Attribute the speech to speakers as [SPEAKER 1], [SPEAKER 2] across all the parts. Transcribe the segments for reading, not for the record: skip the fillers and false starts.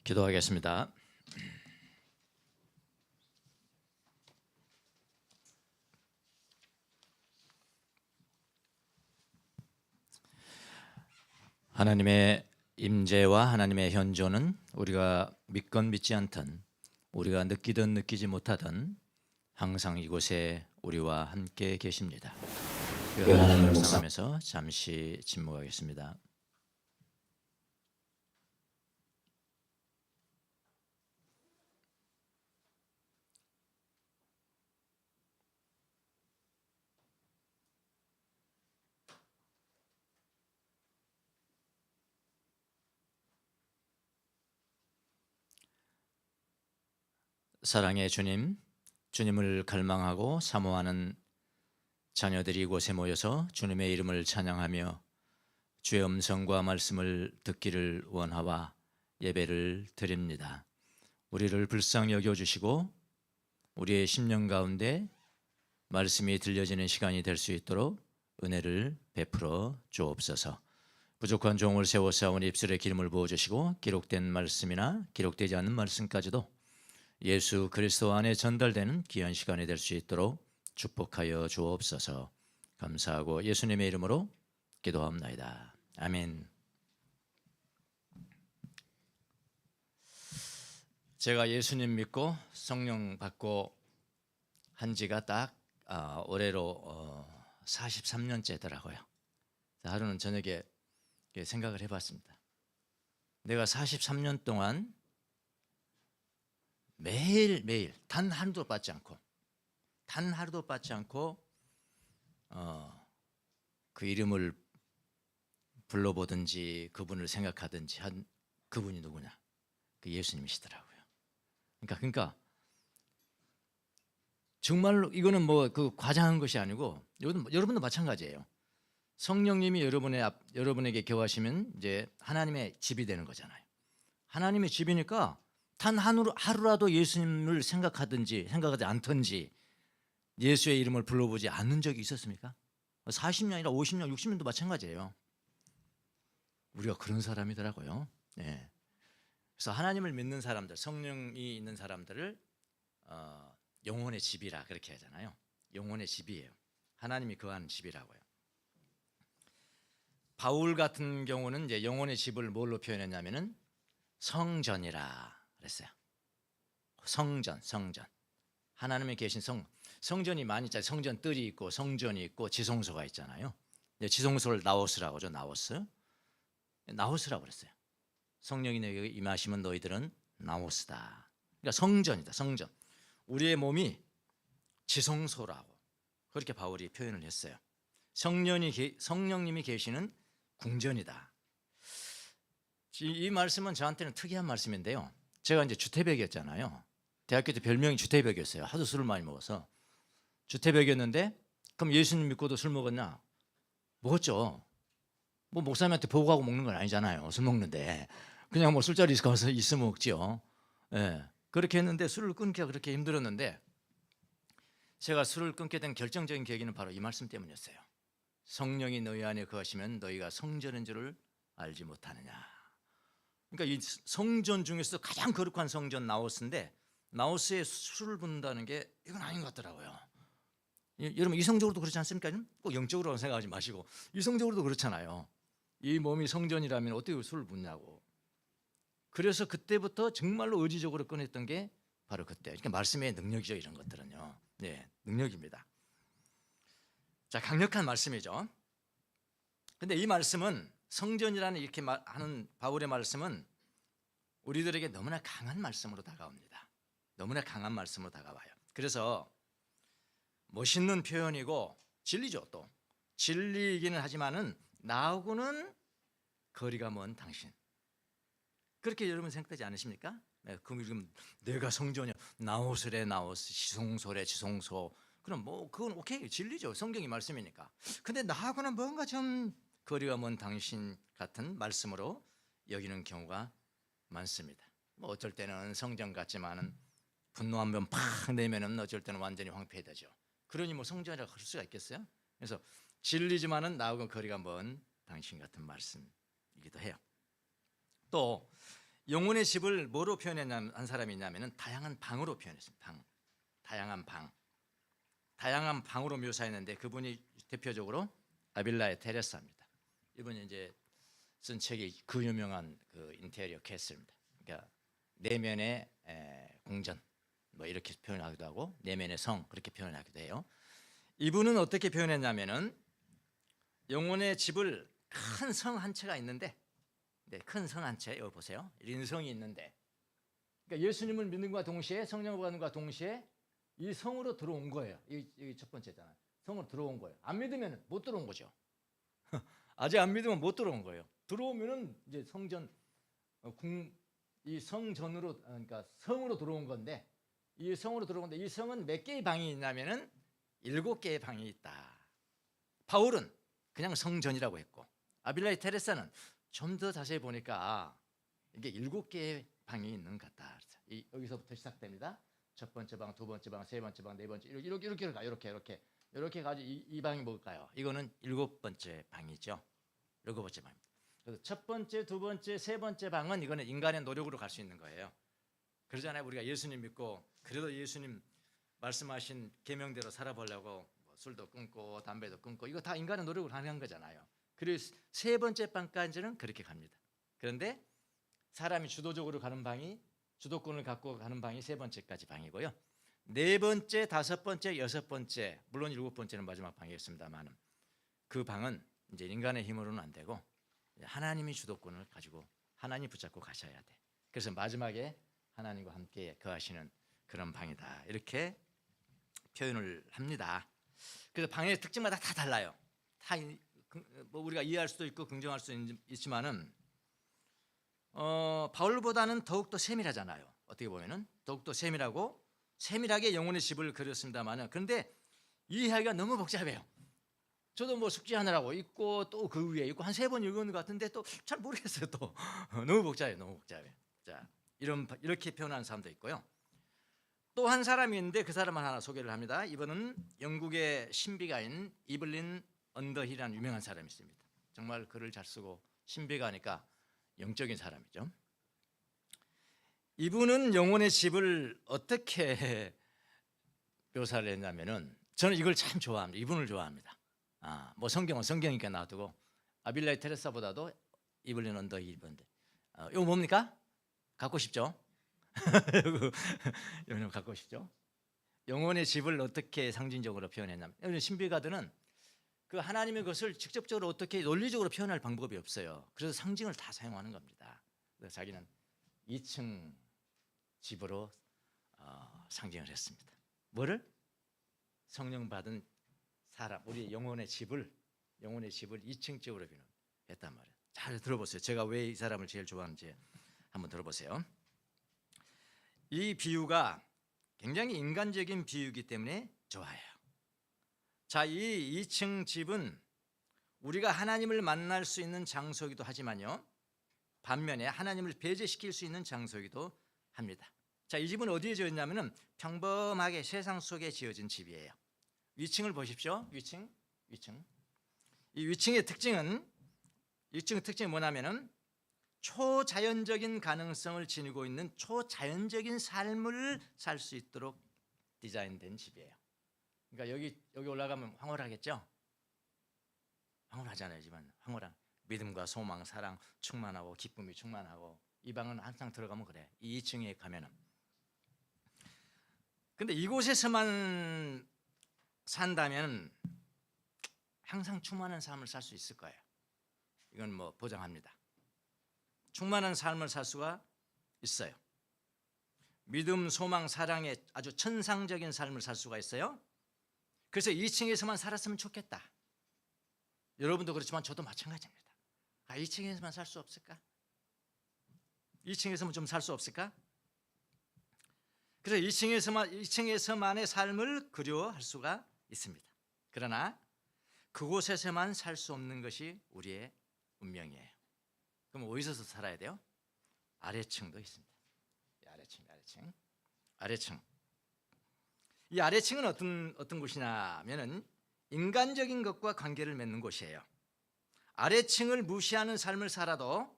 [SPEAKER 1] 기도하겠습니다. 하나님의 임재와 하나님의 현존은 우리가 믿건 믿지 않든 우리가 느끼든 느끼지 못하든 항상 이곳에 우리와 함께 계십니다. 그 하나님을 묵상하면서 잠시 침묵하겠습니다. 사랑의 주님, 주님을 갈망하고 사모하는 자녀들이 이곳에 모여서 주님의 이름을 찬양하며 주의 음성과 말씀을 듣기를 원하와 예배를 드립니다. 우리를 불쌍히 여겨주시고 우리의 심령 가운데 말씀이 들려지는 시간이 될 수 있도록 은혜를 베풀어 주옵소서. 부족한 종을 세워 쌓은 입술에 기름을 부어주시고 기록된 말씀이나 기록되지 않는 말씀까지도 예수 그리스도 안에 전달되는 귀한 시간이 될 수 있도록 축복하여 주옵소서. 감사하고 예수님의 이름으로 기도합나이다. 아멘. 제가 예수님 믿고 성령 받고 한 지가 딱 올해로 43년째더라고요. 하루는 저녁에 생각을 해봤습니다. 내가 43년 동안 매일매일 단 하루도 빠지 않고 그 이름을 불러보든지 그분을 생각하든지 한 그분이 누구냐? 그 예수님이시더라고요. 그러니까 정말로 이거는 뭐 그 과장한 것이 아니고 여러분도 마찬가지예요. 성령님이 여러분에게 거하시면 이제 하나님의 집이 되는 거잖아요. 하나님의 집이니까 단 하루라도 예수님을 생각하든지 생각하지 않든지 예수의 이름을 불러보지 않는 적이 있었습니까? 40년이나 50년, 60년도 마찬가지예요. 우리가 그런 사람이더라고요. 네. 그래서 하나님을 믿는 사람들, 성령이 있는 사람들을 영혼의 집이라 그렇게 하잖아요. 영혼의 집이에요. 하나님이 거하는 집이라고요. 바울 같은 경우는 이제 영혼의 집을 뭘로 표현했냐면은 성전이라 그랬어요. 성전. 하나님이 계신 성전이 많이 있잖아요. 성전 뜰이 있고 성전이 있고 지성소가 있잖아요. 지성소를 나오스라고 하죠. 나오스라고 그랬어요. 성령이 너희에게 임하시면 너희들은 나오스다. 그러니까 성전이다. 성전. 우리의 몸이 지성소라고 그렇게 바울이 표현을 했어요. 성령님이 계시는 궁전이다. 이 말씀은 저한테는 특이한 말씀인데요. 제가 이제 주태백이었잖아요. 대학교 때 별명이 주태백이었어요. 하도 술을 많이 먹어서. 주태백이었는데 그럼 예수님 믿고도 술 먹었냐? 먹었죠. 뭐 목사님한테 보고하고 먹는 건 아니잖아요. 술 먹는데 그냥 뭐 술자리 가서 있으면 먹지요. 예. 그렇게 했는데 술을 끊기가 그렇게 힘들었는데 제가 술을 끊게 된 결정적인 계기는 바로 이 말씀 때문이었어요. 성령이 너희 안에 거하시면 너희가 성전인 줄을 알지 못하느냐. 그러니까 이 성전 중에서 가장 거룩한 성전 나오스인데 나오스에 술을 붓는다는 게 이건 아닌 것 같더라고요. 여러분 이성적으로도 그렇지 않습니까? 꼭 영적으로 생각하지 마시고 이성적으로도 그렇잖아요. 이 몸이 성전이라면 어떻게 술을 붓냐고. 그래서 그때부터 정말로 의지적으로 꺼냈던 게 바로 그때. 그러니까 말씀의 능력이죠. 이런 것들은요. 네, 능력입니다. 자, 강력한 말씀이죠. 근데 이 말씀은 성전이라는 이렇게 하는 바울의 말씀은 우리들에게 너무나 강한 말씀으로 다가옵니다. 너무나 강한 말씀으로 다가와요. 그래서 멋있는 표현이고 진리죠. 또 진리이기는 하지만은 나하고는 거리가 먼 당신. 그렇게 여러분 생각되지 않으십니까? 네, 그럼 내가 성전이야. 나오스래 나오스, 지성소래 지성소. 그럼 뭐 그건 오케이 진리죠. 성경이 말씀이니까. 근데 나하고는 뭔가 좀 거리가 먼 당신 같은 말씀으로 여기는 경우가 많습니다. 뭐 어쩔 때는 성전 같지만은 분노 한번 팍 내면은 어쩔 때는 완전히 황폐해되죠. 그러니 뭐 성전이라고 할 수가 있겠어요? 그래서 진리지만은 나하고 거리가 먼 당신 같은 말씀이기도 해요. 또 영혼의 집을 뭐로 표현한 사람이 있냐면은 다양한 방으로 표현했습니다. 다양한 방으로 묘사했는데 그분이 대표적으로 아빌라의 테레사입니다. 이분이 이제 쓴 책이 그 유명한 그 인테리어 캐슬입니다. 그러니까 내면의 궁전 뭐 이렇게 표현하기도 하고 내면의 성 그렇게 표현하기도 해요. 이분은 어떻게 표현했냐면은 영혼의 집을 큰 성 한 채가 있는데, 큰 성 한 채, 여기 보세요. 린성이 있는데, 그러니까 예수님을 믿는과 동시에 성령을 받는과 동시에 이 성으로 들어온 거예요. 이게 첫 번째잖아요. 성으로 들어온 거예요. 안 믿으면 못 들어온 거죠. 아직 안 믿으면 못 들어온 거예요. 들어오면은 이제 성전, 이 성전으로, 그러니까 성으로 들어온 건데, 이 성으로 들어온 건데 이 성은 몇 개의 방이 있냐면은 7개의 방이 있다. 바울은 그냥 성전이라고 했고, 아빌라의 테레사는 좀 더 자세히 보니까 이게 7개의 방이 있는 것 같다. 여기서부터 시작됩니다. 첫 번째 방, 두 번째 방, 세 번째 방, 네 번째 이렇게 가 이렇게 가지고 이 방이 뭘까요? 이거는 7번째 방이죠. 7번째 방입니다. 그래서 첫 번째, 두 번째, 세 번째 방은 이거는 인간의 노력으로 갈 수 있는 거예요. 그러잖아요. 우리가 예수님 믿고 그래도 예수님 말씀하신 계명대로 살아보려고 뭐 술도 끊고 담배도 끊고 이거 다 인간의 노력으로 가능한 거잖아요. 그래서 세 번째 방까지는 그렇게 갑니다. 그런데 사람이 주도적으로 가는 방이, 주도권을 갖고 가는 방이 세 번째까지 방이고요. 네 번째, 다섯 번째, 여섯 번째, 물론 7번째는 마지막 방이겠습니다만 그 방은 이제 인간의 힘으로는 안 되고 하나님이 주도권을 가지고 하나님 붙잡고 가셔야 돼. 그래서 마지막에 하나님과 함께 거하시는 그런 방이다. 이렇게 표현을 합니다. 그래서 방의 특징마다 다 달라요. 다 뭐 우리가 이해할 수도 있고 긍정할 수 있지만은 바울보다는 더욱더 세밀하잖아요. 어떻게 보면은 더욱더 세밀하게 영혼의 집을 그렸습니다만은 그런데 이해하기가 너무 복잡해요. 저도 뭐 숙지하느라고 읽고 또 그 위에 읽고 한 3번 읽은 것 같은데 또 잘 모르겠어요. 또 너무 복잡해. 자, 이렇게 표현하는 사람도 있고요. 또 한 사람이 있는데 그 사람만 하나 소개를 합니다. 이분은 영국의 신비가인 이블린 언더힐이라는 유명한 사람이 있습니다. 정말 글을 잘 쓰고 신비가니까 영적인 사람이죠. 이분은 영혼의 집을 어떻게 묘사를 했냐면은 저는 이걸 참 좋아합니다. 이분을 좋아합니다. 뭐 성경은 성경이니까 놔두고 아빌라의 테레사보다도 이블린 언더힐 이분인데 이거 뭡니까? 갖고 싶죠? 여러분 갖고 싶죠? 영혼의 집을 어떻게 상징적으로 표현했냐면 신비가들은 그 하나님의 것을 직접적으로 어떻게 논리적으로 표현할 방법이 없어요. 그래서 상징을 다 사용하는 겁니다. 그래서 자기는 2층 집으로 상징을 했습니다. 뭐를? 성령 받은 사람, 우리 영혼의 집을 2층 집으로 했단 말이에요. 잘 들어보세요. 제가 왜 이 사람을 제일 좋아하는지 한번 들어보세요. 이 비유가 굉장히 인간적인 비유이기 때문에 좋아요. 자, 이 2층 집은 우리가 하나님을 만날 수 있는 장소이기도 하지만요, 반면에 하나님을 배제시킬 수 있는 장소이기도 합니다. 자, 이 집은 어디에 지었냐면은 평범하게 세상 속에 지어진 집이에요. 위층을 보십시오. 위층. 이 위층의 특징은 뭐냐면은 초자연적인 가능성을 지니고 있는 초자연적인 삶을 살 수 있도록 디자인된 집이에요. 그러니까 여기 올라가면 황홀하겠죠? 황홀하잖아요. 집은 황홀한 믿음과 소망, 사랑 충만하고 기쁨이 충만하고 이 방은 항상 들어가면 그래. 이 2층에 가면은. 근데 이곳에서만 산다면 항상 충만한 삶을 살 수 있을 거예요. 이건 뭐 보장합니다. 충만한 삶을 살 수가 있어요. 믿음, 소망, 사랑의 아주 천상적인 삶을 살 수가 있어요. 그래서 2층에서만 살았으면 좋겠다. 여러분도 그렇지만 저도 마찬가지입니다. 2층에서만 살 수 없을까? 2층에서만 좀 살 수 없을까? 그래서 2층에서만의 삶을 그리워할 수가 있습니다. 그러나 그곳에서만 살 수 없는 것이 우리의 운명이에요. 그럼 어디서 살아야 돼요? 아래층도 있습니다. 아래층. 이 아래층은 어떤 곳이냐면은 인간적인 것과 관계를 맺는 곳이에요. 아래층을 무시하는 삶을 살아도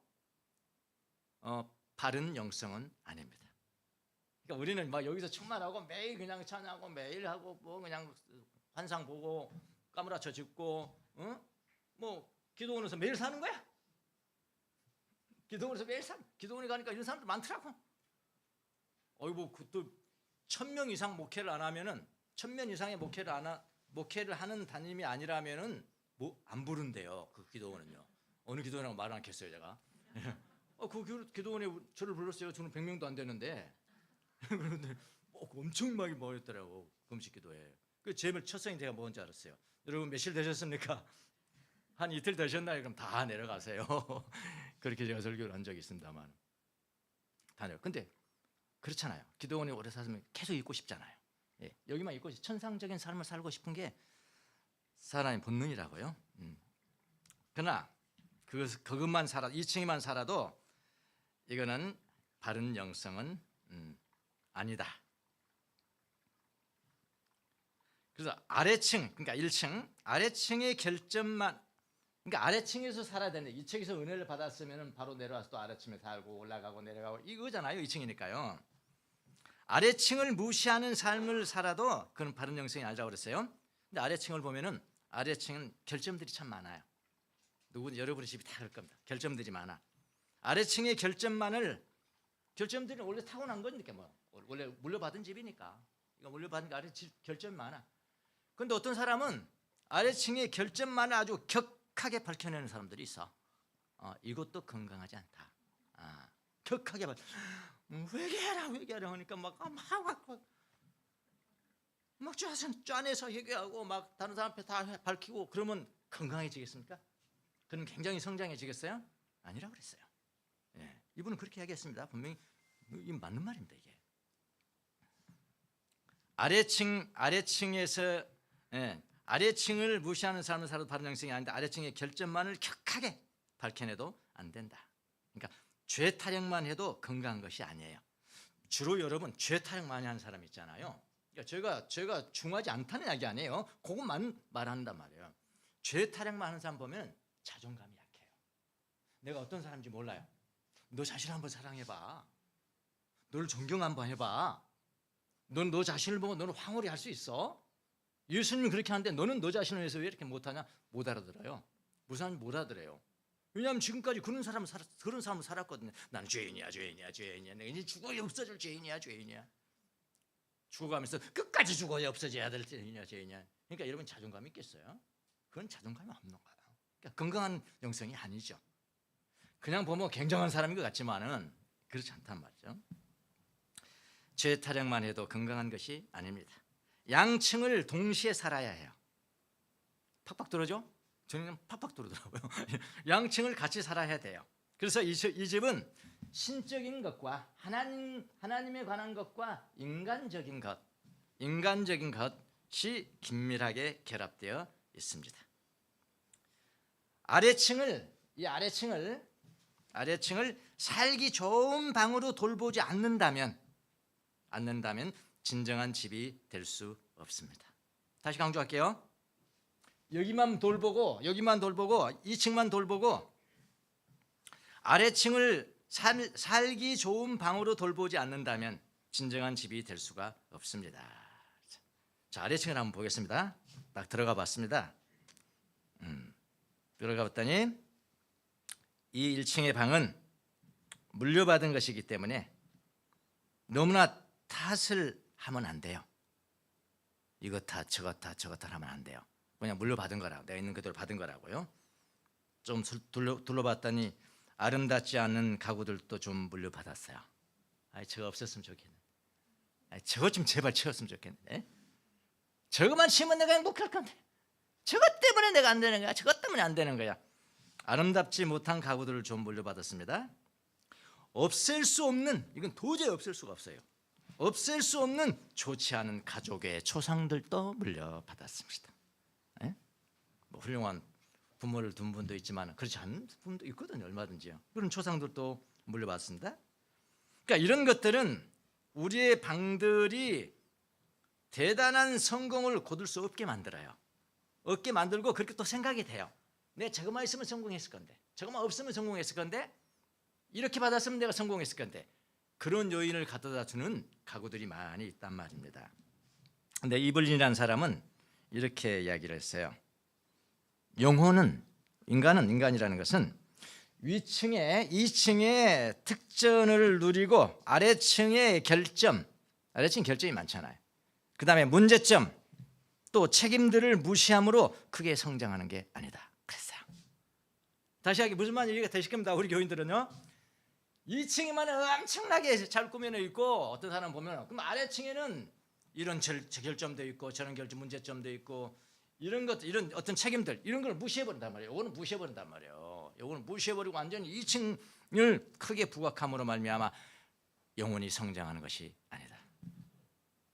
[SPEAKER 1] 바른 영성은 아닙니다. 그러니까 우리는 막 여기서 충만하고 매일 그냥 찬양하고 매일 하고 뭐 그냥 환상 보고 까무라쳐 짚고 뭐 기도원에서 매일 사는 거야? 기도원에서 매일 기도원에 가니까 이런 사람들 많더라고. 어이구 그또 1000명 이상 목회를 안 하면은 1000명 이상의 목회를 하는 담임이 아니라면은 뭐 안 부른대요. 그 기도원은요. 어느 기도원이라고 말 않겠어요 제가. 그 기도원에 저를 불렀어요. 저는 100명도 안 되는데 그런데 엄청 많이 모였더라고 금식기도에. 그 제일 첫 성이 제가 뭔지 알았어요. 여러분 며칠 되셨습니까? 한 이틀 되셨나요? 그럼 다 내려가세요. 그렇게 제가 설교를 한 적이 있습니다만 다 내려. 근데 그렇잖아요. 기도원에 오래 살면 계속 있고 싶잖아요. 예, 여기만 있고 천상적인 삶을 살고 싶은 게 사람의 본능이라고요. 그러나 그것만 살아 2층에만 살아도 이거는 바른 영성은 아니다. 그래서 아래층 그러니까 1층 아래층의 결점만 그러니까 아래층에서 살아야 되는데 2층에서 은혜를 받았으면 바로 내려와서 또 아래층에 살고 올라가고 내려가고 이거잖아요. 2층이니까요. 아래층을 무시하는 삶을 살아도 그건 바른 영성이 아니라고 그랬어요. 근데 아래층을 보면은 아래층은 결점들이 참 많아요. 여러분의 집이 다 그럴 겁니다. 결점들이 많아. 아래층의 결점들은 원래 타고난 거니까 뭐 원래 물려받은 집이니까 이거 물려받은 게 아래층 결점이 많아. 그런데 어떤 사람은 아래층의 결점만을 아주 격하게 밝혀내는 사람들이 있어. 이것도 건강하지 않다. 격하게 회개하라 하니까 막 짠해서 회개하고 막 다른 사람 앞에 다 밝히고 그러면 건강해지겠습니까? 그럼 굉장히 성장해지겠어요? 아니라고 그랬어요. 예, 이분은 그렇게 이야기했습니다. 분명히 이 맞는 말입니다. 이게 아래층에서 아래층을 무시하는 사람은 살아도 바른 영성이 아닌데 아래층의 결점만을 격하게 밝혀내도 안 된다. 그러니까 죄 타령만 해도 건강한 것이 아니에요. 주로 여러분 죄 타령 많이 하는 사람 있잖아요. 그러니까 제가 중하지 않다는 이야기 아니에요. 그것만 말한단 말이에요. 죄 타령만 하는 사람 보면 자존감이 약해요. 내가 어떤 사람인지 몰라요. 너 자신 한번 사랑해봐. 너를 존경 한번 해봐. 넌 너 자신을 보고 너는 황홀히 할 수 있어? 예수님은 그렇게 하는데 너는 너 자신을 위해서 왜 이렇게 못하냐? 못 알아들어요. 무슨 사람인지 못 알아들어요. 왜냐하면 지금까지 그런 사람을 살았거든요. 나는 죄인이야. 내가 이제 죽어야 없어질 죄인이야. 죽어가면서 끝까지 죽어야 없어져야 될 죄인이야. 그러니까 여러분 자존감이 있겠어요? 그건 자존감이 없는 거예요. 그러니까 건강한 영성이 아니죠. 그냥 보면 굉장한 사람인 것 같지만은 그렇지 않단 말이죠. 죄 타령만 해도 건강한 것이 아닙니다. 양층을 동시에 살아야 해요. 팍팍 들어죠? 저는 팍팍 들어더라고요. 양층을 같이 살아야 돼요. 그래서 이 집은 신적인 것과 하나님에 관한 것과 인간적인 것이 긴밀하게 결합되어 있습니다. 아래층을 살기 좋은 방으로 돌보지 않는다면 진정한 집이 될 수 없습니다. 다시 강조할게요. 여기만 돌보고 2층만 돌보고 아래층을 살기 좋은 방으로 돌보지 않는다면 진정한 집이 될 수가 없습니다. 자, 아래층을 한번 보겠습니다. 딱 들어가 봤습니다. 들어가 봤더니 이 1층의 방은 물려받은 것이기 때문에 너무나 탓을 하면 안 돼요. 이거 탓 저거 탓 하면 안 돼요. 그냥 물려받은 거라고, 내가 있는 그대로 받은 거라고요. 좀 둘러봤더니 아름답지 않은 가구들도 좀 물려받았어요. 저거 없었으면 좋겠네. 저거 좀 제발 치웠으면 좋겠네. 저거만 치면 내가 행복할 건데 저것 때문에 내가 안 되는 거야. 저것 때문에 안 되는 거야. 아름답지 못한 가구들을 좀 물려받았습니다. 없앨 수 없는, 이건 도저히 없앨 수가 없어요. 없앨 수 없는 좋지 않은 가족의 초상들도 물려받았습니다. 뭐 훌륭한 부모를 둔 분도 있지만 그렇지 않은 분도 있거든요. 얼마든지요. 그런 초상들도 물려받습니다. 그러니까 이런 것들은 우리의 방들이 대단한 성공을 거둘 수 없게 만들어요. 없게 만들고 그렇게 또 생각이 돼요. 내가 저것만 있으면 성공했을 건데, 저것만 없으면 성공했을 건데, 이렇게 받았으면 내가 성공했을 건데 그런 요인을 갖다 주는 가구들이 많이 있단 말입니다. 근데 이블린이라는 사람은 이렇게 이야기를 했어요. 영혼은 인간이라는 것은 위층에 2층의 특전을 누리고 아래층의 결점이 많잖아요. 그 다음에 문제점 또 책임들을 무시함으로 크게 성장하는 게 아니다 그랬어요. 다시 하기 무슨 말인지 되실 겁니다. 우리 교인들은요 2층에만 엄청나게 잘 꾸며져 있고 어떤 사람 보면 그럼 아래층에는 이런 결점도 있고 저런 문제점도 있고 이런 어떤 책임들 이런 걸 무시해버린단 말이에요. 요거는 무시해버린단 말이에요. 요거는 무시해버리고 완전히 2층을 크게 부각함으로 말미암아 영혼이 성장하는 것이 아니다.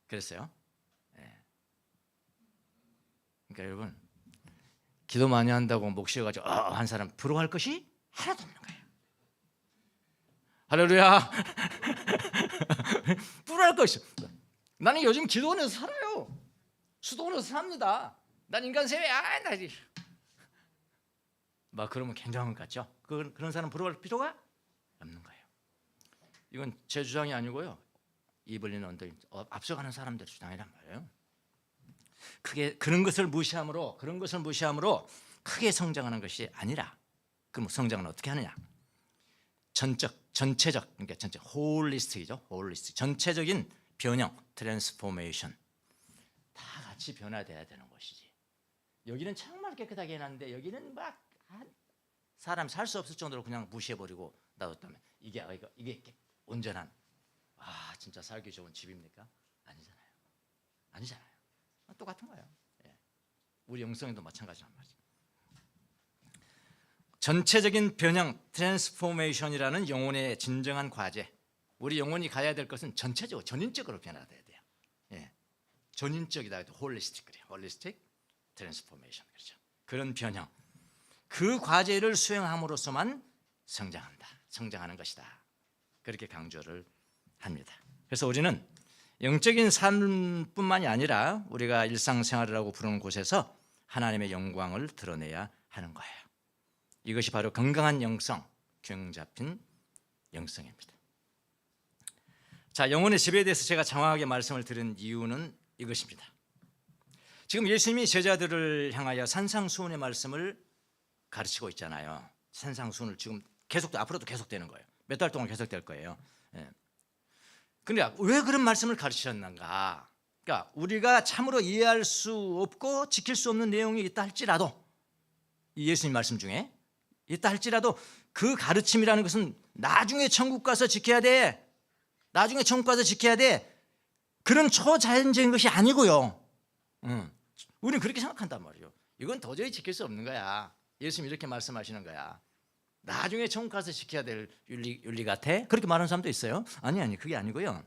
[SPEAKER 1] 그랬어요. 네. 그러니까 여러분 기도 많이 한다고 목 쉬어가지고 한 사람 부러워할 것이 하나도 없는 거예요. 할렐루야. 부러워할 것이 나는 요즘 기도원에서 살아요. 수도원에서 삽니다. 난 인간 세계 막 그러면 굉장한 것 같죠? 그런 사람 부러워할 필요가 없는 거예요. 이건 제 주장이 아니고요. 이블린 언더인 앞서가는 사람들의 주장이란 말이에요. 그런 것을 무시함으로 크게 성장하는 것이 아니라 그럼 성장은 어떻게 하느냐? 전체적 그러니까 홀리스틱이죠. 전체적인 변형, 트랜스포메이션 다 같이 변화돼야 되는 것이지. 여기는 정말 깨끗하게 해놨는데 여기는 막 사람 살 수 없을 정도로 그냥 무시해버리고 놔뒀다면 이게 온전한 진짜 살기 좋은 집입니까? 아니잖아요. 똑같은 거예요. 예. 우리 영성에도 마찬가지란 말이죠. 전체적인 변형, 트랜스포메이션이라는 영혼의 진정한 과제. 우리 영혼이 가야 될 것은 전체적으로 전인적으로 변화돼야 돼요. 예. 전인적이다 해도 홀리스틱 그래요. 홀리스틱 트랜스포메이션 그렇죠. 그런 변형. 그 과제를 수행함으로써만 성장하는 것이다. 그렇게 강조를 합니다. 그래서 우리는 영적인 삶뿐만이 아니라 우리가 일상생활이라고 부르는 곳에서 하나님의 영광을 드러내야 하는 거예요. 이것이 바로 건강한 영성, 균형 잡힌 영성입니다. 자, 영혼의 지배에 대해서 제가 장황하게 말씀을 드린 이유는 이것입니다. 지금 예수님이 제자들을 향하여 산상수훈의 말씀을 가르치고 있잖아요. 산상수훈을 지금 앞으로도 계속되는 거예요. 몇 달 동안 계속될 거예요. 그러니까 왜 그런 말씀을 가르치셨는가? 그러니까 우리가 참으로 이해할 수 없고 지킬 수 없는 내용이 있다 할지라도 이 예수님 말씀 중에 있다 할지라도 그 가르침이라는 것은 나중에 천국 가서 지켜야 돼. 그런 초자연적인 것이 아니고요. 우리는 그렇게 생각한단 말이에요. 이건 도저히 지킬 수 없는 거야. 예수님이 이렇게 말씀하시는 거야. 나중에 천국 가서 지켜야 될 윤리 같아? 그렇게 말하는 사람도 있어요. 아니 그게 아니고요.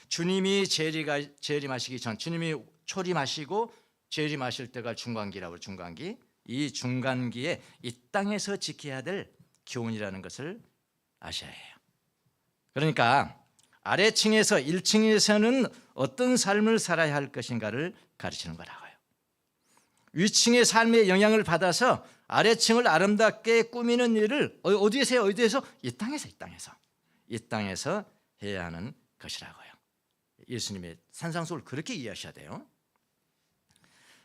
[SPEAKER 1] 주님이 재림하시기 전 주님이 초림하시고 재림하실 때가 중간기라고 중간기. 이 중간기에 이 땅에서 지켜야 될 교훈이라는 것을 아셔야 해요. 그러니까 아래층에서 1층에서는 어떤 삶을 살아야 할 것인가를 가르치는 거라고요. 위층의 삶의 영향을 받아서 아래층을 아름답게 꾸미는 일을 어디에서 해요? 이 땅에서 해야 하는 것이라고요. 예수님의 산상수훈을 그렇게 이해하셔야 돼요.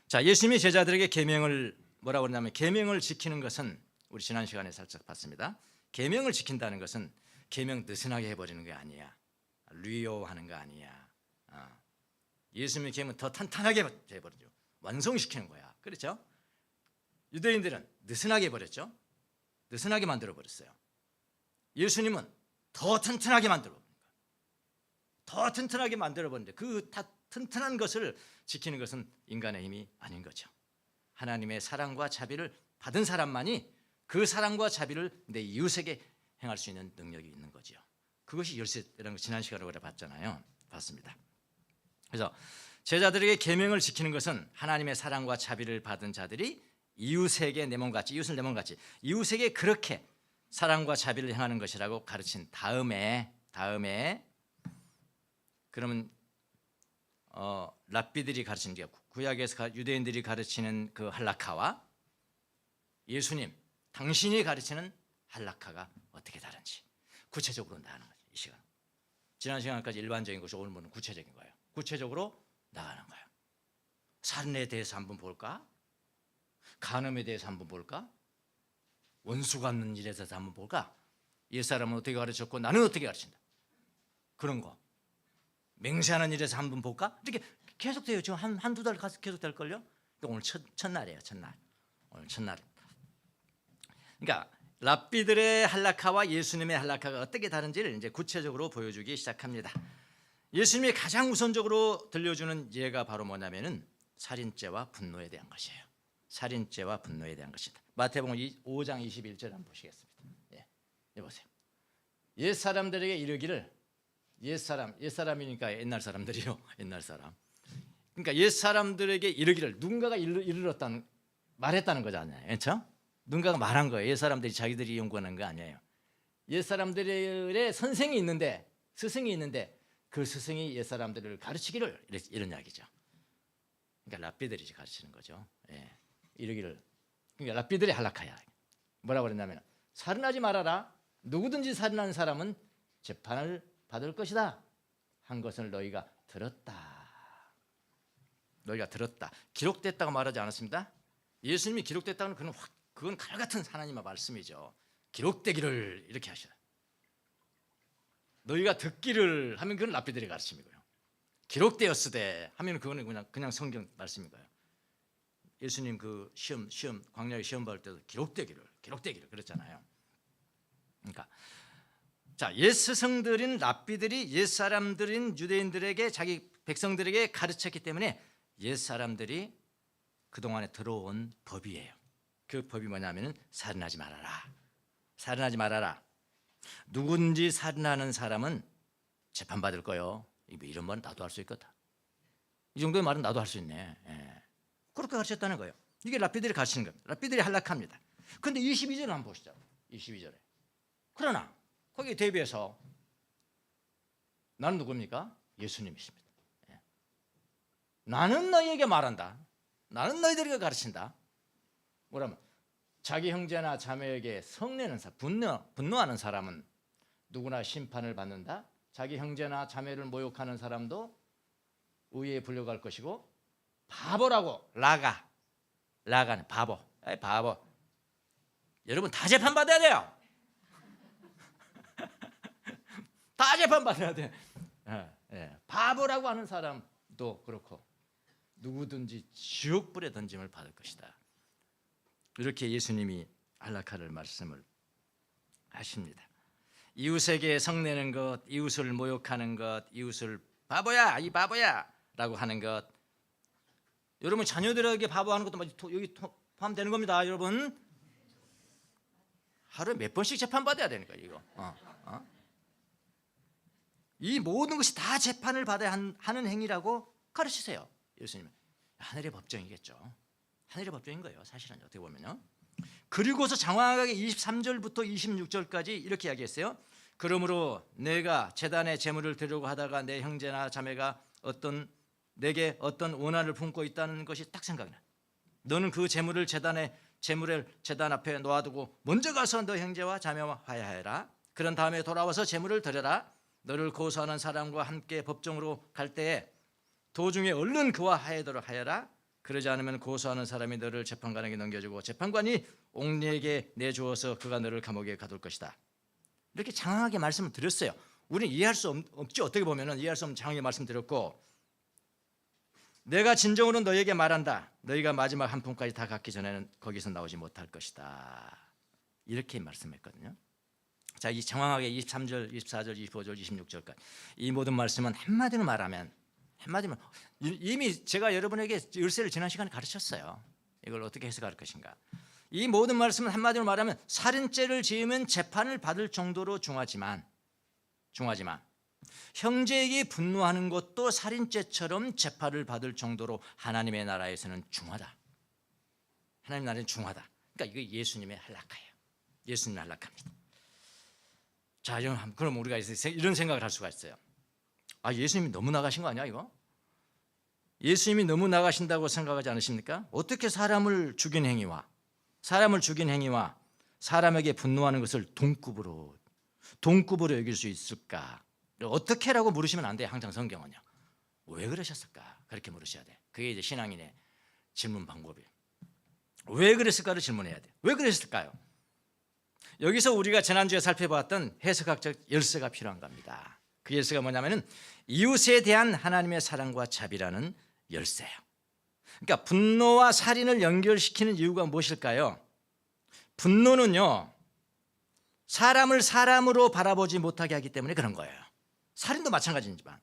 [SPEAKER 1] 자, 예수님이 제자들에게 계명을 뭐라고 그러냐면 계명을 지키는 것은 우리 지난 시간에 살짝 봤습니다. 계명을 지킨다는 것은 계명 느슨하게 해버리는 게 아니야. 루요하는 거 아니야. 예수님의 계명은 더 탄탄하게 해버리죠. 완성시키는 거야. 그렇죠? 유대인들은 느슨하게 해버렸죠. 느슨하게 만들어버렸어요. 예수님은 더 튼튼하게 만들어버린 거예요. 더 튼튼하게 만들어버렸는데 그 튼튼한 것을 지키는 것은 인간의 힘이 아닌 거죠. 하나님의 사랑과 자비를 받은 사람만이 그 사랑과 자비를 내 이웃에게 행할 수 있는 능력이 있는 거죠. 그것이 열쇠라는 거 지난 시간에 우리가 봤습니다. 그래서 제자들에게 계명을 지키는 것은 하나님의 사랑과 자비를 받은 자들이 이웃에게 내 몸같이 이웃에게 그렇게 사랑과 자비를 행하는 것이라고 가르친 다음에 그러면 랍비들이 가르치는 게 구약에서 유대인들이 가르치는 그 할라카와 예수님 당신이 가르치는 할라카가 어떻게 다른지 구체적으로 나가는 거죠. 이 시간. 지난 시간까지 일반적인 것이 오늘은 구체적인 거예요. 구체적으로 나가는 거예요. 살인에 대해서 한번 볼까? 간음에 대해서 한번 볼까? 원수 갚는 일에 대해서 한번 볼까? 옛사람은 어떻게 가르쳤고 나는 어떻게 가르친다. 그런 거. 맹세하는 일에서 한번 볼까? 이렇게 계속돼요. 지금 한두 달 계속 될걸요? 오늘 첫날이에요. 첫날. 오늘 첫날입니다. 그러니까 랍비들의 할라카와 예수님의 할라카가 어떻게 다른지를 이제 구체적으로 보여주기 시작합니다. 예수님이 가장 우선적으로 들려주는 예가 바로 뭐냐면은 살인죄와 분노에 대한 것이에요. 살인죄와 분노에 대한 것이다. 마태복음 5장 21절 한번 보시겠습니다. 예, 보세요. 옛 사람들에게 이르기를, 옛사람이니까 옛날 사람들이요. 옛날 사람. 그러니까 옛 사람들에게 이르기를, 누군가가 이르렀다는 말했다는 거잖아요. 그렇죠? 누군가가 말한 거예요. 옛 사람들이 자기들이 연구하는 거 아니에요. 옛 사람들의 선생이 있는데, 스승이 있는데 그 스승이 옛 사람들을 가르치기를, 이런 이야기죠. 그러니까 랍비들이 가르치는 거죠. 예. 이르기를, 그러니까 랍비들의 할라카야. 뭐라고 그랬냐면 살인하지 말아라. 누구든지 살인하는 사람은 재판을 받을 것이다 한 것을 너희가 들었다. 너희가 들었다. 기록됐다고 말하지 않았습니다. 예수님이 기록됐다는 그건 칼 같은 하나님의 말씀이죠. 기록되기를 이렇게 하셔. 너희가 듣기를 하면 그건 랍비들의 가르침이고요. 기록되었으되 하면 그거는 그냥 성경 말씀인 거예요. 예수님 그 시험 광야의 시험 받을 때도 기록되기를 그랬잖아요. 그러니까 자, 옛 스승들인 랍비들이 옛 사람들인 유대인들에게, 자기 백성들에게 가르쳤기 때문에 옛 사람들이 그동안에 들어온 법이에요. 그 법이 뭐냐면은 살인하지 말아라. 살인하지 말아라. 누군지 살인하는 사람은 재판받을 거요. 이런 말은 나도 할 수 있겠다. 이 정도의 말은 나도 할 수 있네. 예. 그렇게 가르쳤다는 거예요. 이게 랍비들이 가르치는 겁니다. 랍비들이 할락합니다. 그런데 22절을 한번 보시죠. 22절에. 그러나 거기에 대비해서 나는 누굽니까? 예수님이십니다. 예. 나는 너희에게 말한다. 나는 너희들에게 가르친다. 뭐라면 자기 형제나 자매에게 성내는 사람, 분노하는 사람은 누구나 심판을 받는다. 자기 형제나 자매를 모욕하는 사람도 의에 불려갈 것이고, 바보라고, 라가는 바보. 바보. 여러분 다 재판받아야 돼요. 다 재판받아야 돼. 바보라고 하는 사람도 그렇고 누구든지 지옥불에 던짐을 받을 것이다. 이렇게 예수님이 할라카를 말씀을 하십니다. 이웃에게 성내는 것, 이웃을 모욕하는 것, 이웃을 바보야, 이 바보야 라고 하는 것, 여러분 자녀들에게 바보하는 것도 여기 포함되는 겁니다. 여러분 하루에 몇 번씩 재판받아야 되는 거예요. 이거. 이 모든 것이 다 재판을 받아야 하는 행위라고 가르치세요. 예수님은. 하늘의 법정이겠죠. 하늘의 법정인 거예요. 사실은 어떻게 보면요. 그리고서 장황하게 23절부터 26절까지 이렇게 이야기했어요. 그러므로 내가 제단에 제물을 드리려고 하다가 내 형제나 자매가 내게 어떤 원한을 품고 있다는 것이 딱 생각나. 너는 그 제물을 제단 앞에 놓아두고 먼저 가서 너 형제와 자매와 화해하여라. 그런 다음에 돌아와서 제물을 드려라. 너를 고소하는 사람과 함께 법정으로 갈 때에 도중에 얼른 그와 화해하도록 하여라. 그러지 않으면 고소하는 사람이 너를 재판관에게 넘겨주고 재판관이 옥리에게 내주어서 그가 너를 감옥에 가둘 것이다. 이렇게 장황하게 말씀을 드렸어요. 우리는 이해할 수 없죠. 어떻게 보면 이해할 수 없는 장황하게 말씀드렸고, 내가 진정으로 너에게 말한다. 너희가 마지막 한 푼까지 다 갚기 전에는 거기서 나오지 못할 것이다. 이렇게 말씀했거든요. 자, 이 장황하게 23절, 24절, 25절, 26절까지 이 모든 말씀은 한마디로 말하면 이미 제가 여러분에게 열쇠를 지난 시간에 가르쳤어요. 이걸 어떻게 해석할 것인가. 이 모든 말씀은 한마디로 말하면 살인죄를 지으면 재판을 받을 정도로 중하지만 형제에게 분노하는 것도 살인죄처럼 재판을 받을 정도로 하나님의 나라에서는 중하다. 하나님 나라는 중하다. 그러니까 이거 예수님의 할라카예요. 예수님의 할라카입니다. 자, 그럼 우리가 이런 생각을 할 수가 있어요. 예수님이 너무 나가신 거 아니야 이거? 예수님이 너무 나가신다고 생각하지 않으십니까? 어떻게 사람을 죽인 행위와 사람에게 분노하는 것을 동급으로 여길 수 있을까? 어떻게라고 물으시면 안 돼요. 항상 성경은요. 왜 그러셨을까? 그렇게 물으셔야 돼. 그게 이제 신앙인의 질문 방법이에요. 왜 그랬을까를 질문해야 돼. 왜 그랬을까요? 여기서 우리가 지난주에 살펴봤던 해석학적 열쇠가 필요한 겁니다. 그 열쇠가 뭐냐면은 이웃에 대한 하나님의 사랑과 자비라는 열쇠예요. 그러니까 분노와 살인을 연결시키는 이유가 무엇일까요? 분노는요, 사람을 사람으로 바라보지 못하게 하기 때문에 그런 거예요. 살인도 마찬가지지만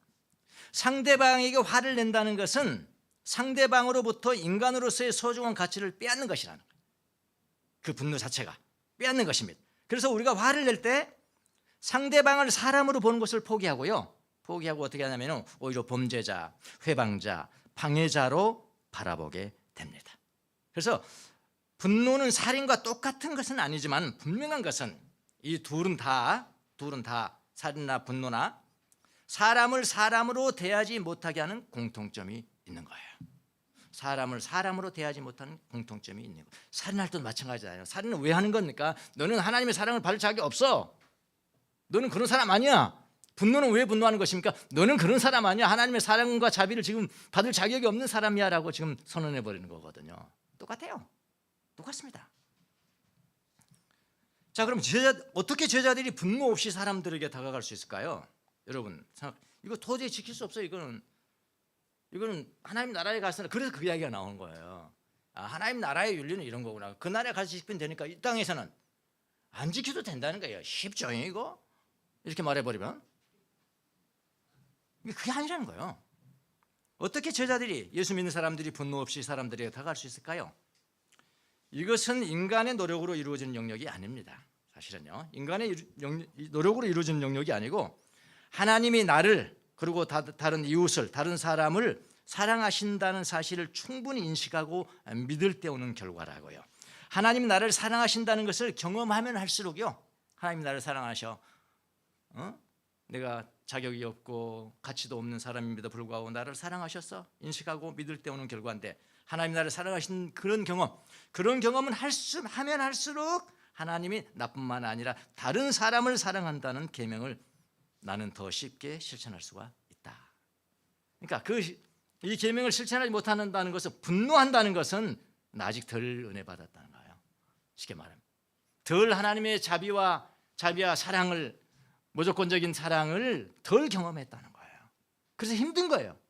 [SPEAKER 1] 상대방에게 화를 낸다는 것은 상대방으로부터 인간으로서의 소중한 가치를 빼앗는 것이라는 거예요. 그 분노 자체가 빼앗는 것입니다. 그래서 우리가 화를 낼 때 상대방을 사람으로 보는 것을 포기하고 어떻게 하냐면 오히려 범죄자, 회방자, 방해자로 바라보게 됩니다. 그래서 분노는 살인과 똑같은 것은 아니지만 분명한 것은 이 둘은 다 살인이나 분노나 사람을 사람으로 대하지 못하게 하는 공통점이 있는 거예요. 사람을 사람으로 대하지 못하는 공통점이 있는 거예요. 살인할 때도 마찬가지잖아요. 살인은 왜 하는 겁니까? 너는 하나님의 사랑을 받을 자격이 없어. 너는 그런 사람 아니야. 분노는 왜 분노하는 것입니까? 너는 그런 사람 아니야. 하나님의 사랑과 자비를 지금 받을 자격이 없는 사람이야 라고 지금 선언해 버리는 거거든요. 똑같아요. 똑같습니다. 자, 그럼 어떻게 제자들이 분노 없이 사람들에게 다가갈 수 있을까요? 여러분, 이거 도저히 지킬 수 없어요. 이거는 하나님 나라에 가서, 그래서 그 이야기가 나오는 거예요. 아, 하나님 나라의 윤리는 이런 거구나. 그 나라에 가서 지키면 되니까 이 땅에서는 안 지켜도 된다는 거예요. 쉽죠 이거? 이렇게 말해버리면 그게 아니라는 거예요. 어떻게 제자들이, 예수 믿는 사람들이 분노 없이 사람들에게 다가갈 수 있을까요? 이것은 인간의 노력으로 이루어지는 영역이 아닙니다. 사실은요, 인간의 노력으로 이루어지는 영역이 아니고 하나님이 나를, 그리고 다른 이웃을, 다른 사람을 사랑하신다는 사실을 충분히 인식하고 믿을 때 오는 결과라고요. 하나님이 나를 사랑하신다는 것을 경험하면 할수록요, 하나님이 나를 사랑하셔, 내가 자격이 없고 가치도 없는 사람임에도 불구하고 나를 사랑하셨어 인식하고 믿을 때 오는 결과인데, 하나님 나를 사랑하신 그런 경험은 하면 할수록 하나님이 나뿐만 아니라 다른 사람을 사랑한다는 계명을 나는 더 쉽게 실천할 수가 있다. 그러니까 이 계명을 실천하지 못한다는 것은, 분노한다는 것은 아직 덜 은혜 받았다는 거예요. 쉽게 말하면 덜 하나님의 자비와 사랑을, 무조건적인 사랑을 덜 경험했다는 거예요. 그래서 힘든 거예요.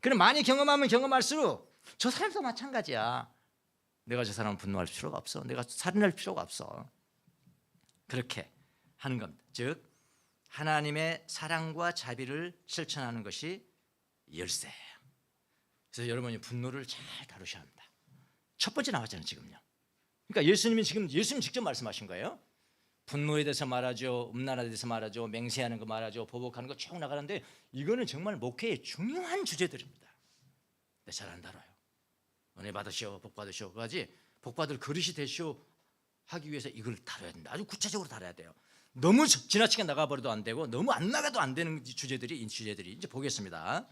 [SPEAKER 1] 그럼 많이 경험하면 경험할수록 저 사람도 마찬가지야. 내가 저 사람을 분노할 필요가 없어. 내가 살인할 필요가 없어. 그렇게 하는 겁니다. 즉 하나님의 사랑과 자비를 실천하는 것이 열쇠예요. 그래서 여러분이 분노를 잘 다루셔야 합니다. 첫 번째 나왔잖아요 지금요. 그러니까 예수님 직접 말씀하신 거예요. 분노에 대해서 말하죠, 음란에 대해서 말하죠, 맹세하는 거 말하죠, 보복하는 거 쭉 나가는데 이거는 정말 목회의 중요한 주제들입니다. 근데 잘 안 다뤄요. 은혜 받으시오, 복 받으시오, 그까지 복 받을 그릇이 되시오 하기 위해서 이걸 다뤄야 된다. 아주 구체적으로 다뤄야 돼요. 너무 지나치게 나가버려도 안 되고 너무 안 나가도 안 되는 주제들이 이제 보겠습니다.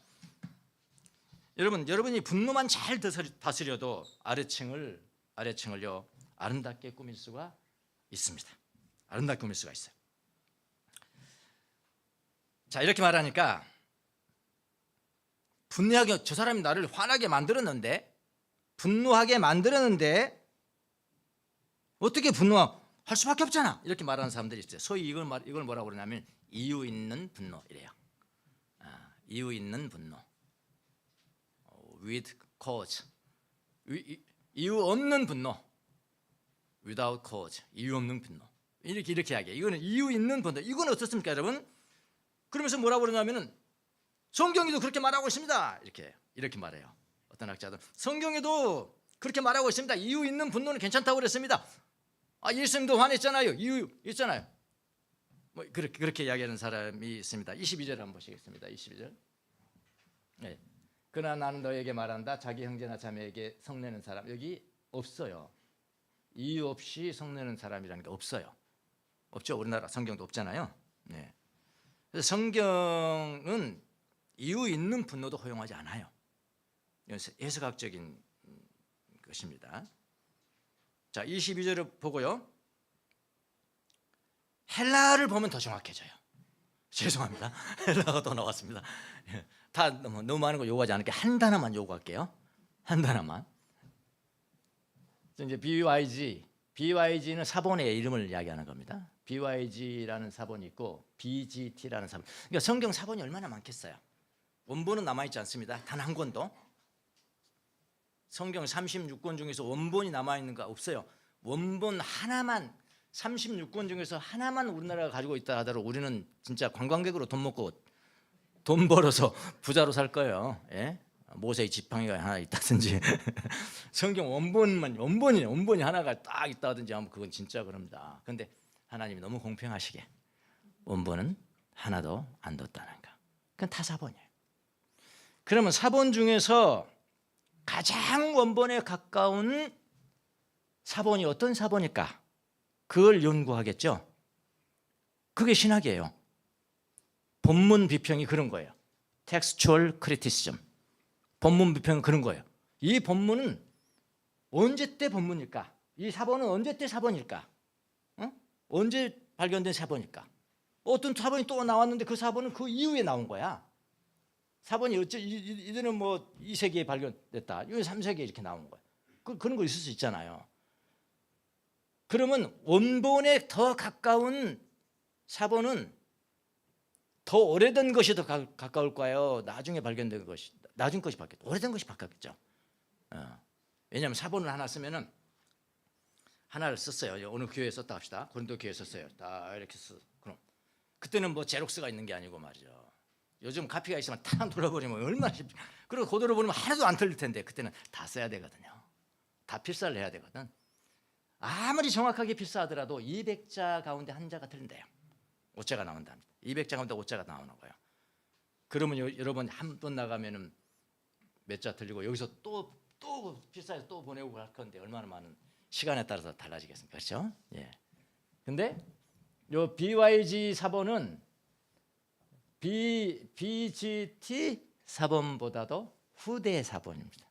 [SPEAKER 1] 여러분이 분노만 잘 다스려도 아래층을요 아름답게 꾸밀 수가 있습니다. 아름답게 꾸밀 수가 있어요. 자, 이렇게 말하니까 분노하게, 저 사람이 나를 화나게 만들었는데, 분노하게 만들었는데 어떻게 분노할 수밖에 없잖아, 이렇게 말하는 사람들이 있어요. 소위 이걸 뭐라고 그러냐면 이유 있는 분노 이래요. 이유 있는 분노, with cause, 이유 없는 분노, without cause, 이유 없는 분노, 이렇게 이야기해요. 이거는 이유 있는 분노. 이건 어떻습니까 여러분? 그러면서 뭐라고 그러냐면은 성경에도 그렇게 말하고 있습니다. 이렇게 말해요. 어떤 학자들은 성경에도 그렇게 말하고 있습니다. 이유 있는 분노는 괜찮다고 그랬습니다. 예수님도 화냈잖아요. 이유 있잖아요. 뭐 그렇게 이야기하는 사람이 있습니다. 22절 한번 보시겠습니다. 22절. 네. 그러나 나는 너에게 말한다. 자기 형제나 자매에게 성내는 사람 여기 없어요. 이유 없이 성내는 사람이라는 게 없어요. 없죠. 우리나라 성경도 없잖아요. 네. 그래서 성경은 이유 있는 분노도 허용하지 않아요. 이건 해석학적인 것입니다. 자, 22절을 보고요. 헬라어를 보면 더 정확해져요. 죄송합니다. 헬라어가 더 나왔습니다. 다 너무 많은 거 요구하지 않을게 한 단어만 요구할게요. 한 단어만. 이제 BYG는 사본의 이름을 이야기하는 겁니다. BYG라는 사본이 있고 BGT라는 사본. 그러니까 성경 사본이 얼마나 많겠어요. 원본은 남아있지 않습니다. 단 한 권도. 성경 36권 중에서 원본이 남아있는가 없어요. 원본 하나만 36권 중에서 하나만 우리나라가 가지고 있다 하더라도 우리는 진짜 관광객으로 돈 먹고 돈 벌어서 부자로 살 거예요. 예? 모세의 지팡이가 하나 있다든지 성경 원본이 하나가 딱 있다든지 하면 그건 진짜 그럽니다. 그런데 하나님이 너무 공평하시게 원본은 하나도 안 뒀다는 거. 그건 다 사본이에요. 그러면 사본 중에서 가장 원본에 가까운 사본이 어떤 사본일까? 그걸 연구하겠죠. 그게 신학이에요. 본문 비평이 그런 거예요. textual criticism. 본문 비평은 그런 거예요. 이 본문은 언제 때 본문일까? 이 사본은 언제 때 사본일까? 언제 발견된 사본일까? 어떤 사본이 또 나왔는데 그 사본은 그 이후에 나온 거야. 사본이 이들은 뭐 2세기에 발견됐다. 이건 3세기에 이렇게 나온 거야. 그런 거 있을 수 있잖아요. 그러면 원본에 더 가까운 사본은 더 오래된 것이 더 가까울까요? 나중에 발견된 것이, 나중 것이 바뀌었다. 오래된 것이 바뀌었겠죠. 왜냐하면 사본을 하나 쓰면은 하나를 썼어요. 어느 교회에 썼다 합시다. 고린도 교회에 썼어요. 다 이렇게 써. 그럼 그때는 뭐 제록스가 있는 게 아니고 말이죠. 요즘 카피가 있으면 탁 눌러버리면 얼마나 쉽지. 그리고 그대로 보면 하나도 안 틀릴 텐데 그때는 다 써야 되거든요. 다 필사를 해야 되거든. 아무리 정확하게 필사하더라도 200자 가운데 한 자가 틀린대요. 오자가 나온답니다. 200자 가운데 오자가 나오는 거예요. 그러면 여러분 한 번 나가면은 몇 자 틀리고 여기서 또 필사해서 또 보내고 할 건데 얼마나 많은 시간에 따라서 달라지겠습니까? 그렇죠? 예. 근데 요 BYG 사본은 BGT 사본보다도 후대 사본입니다.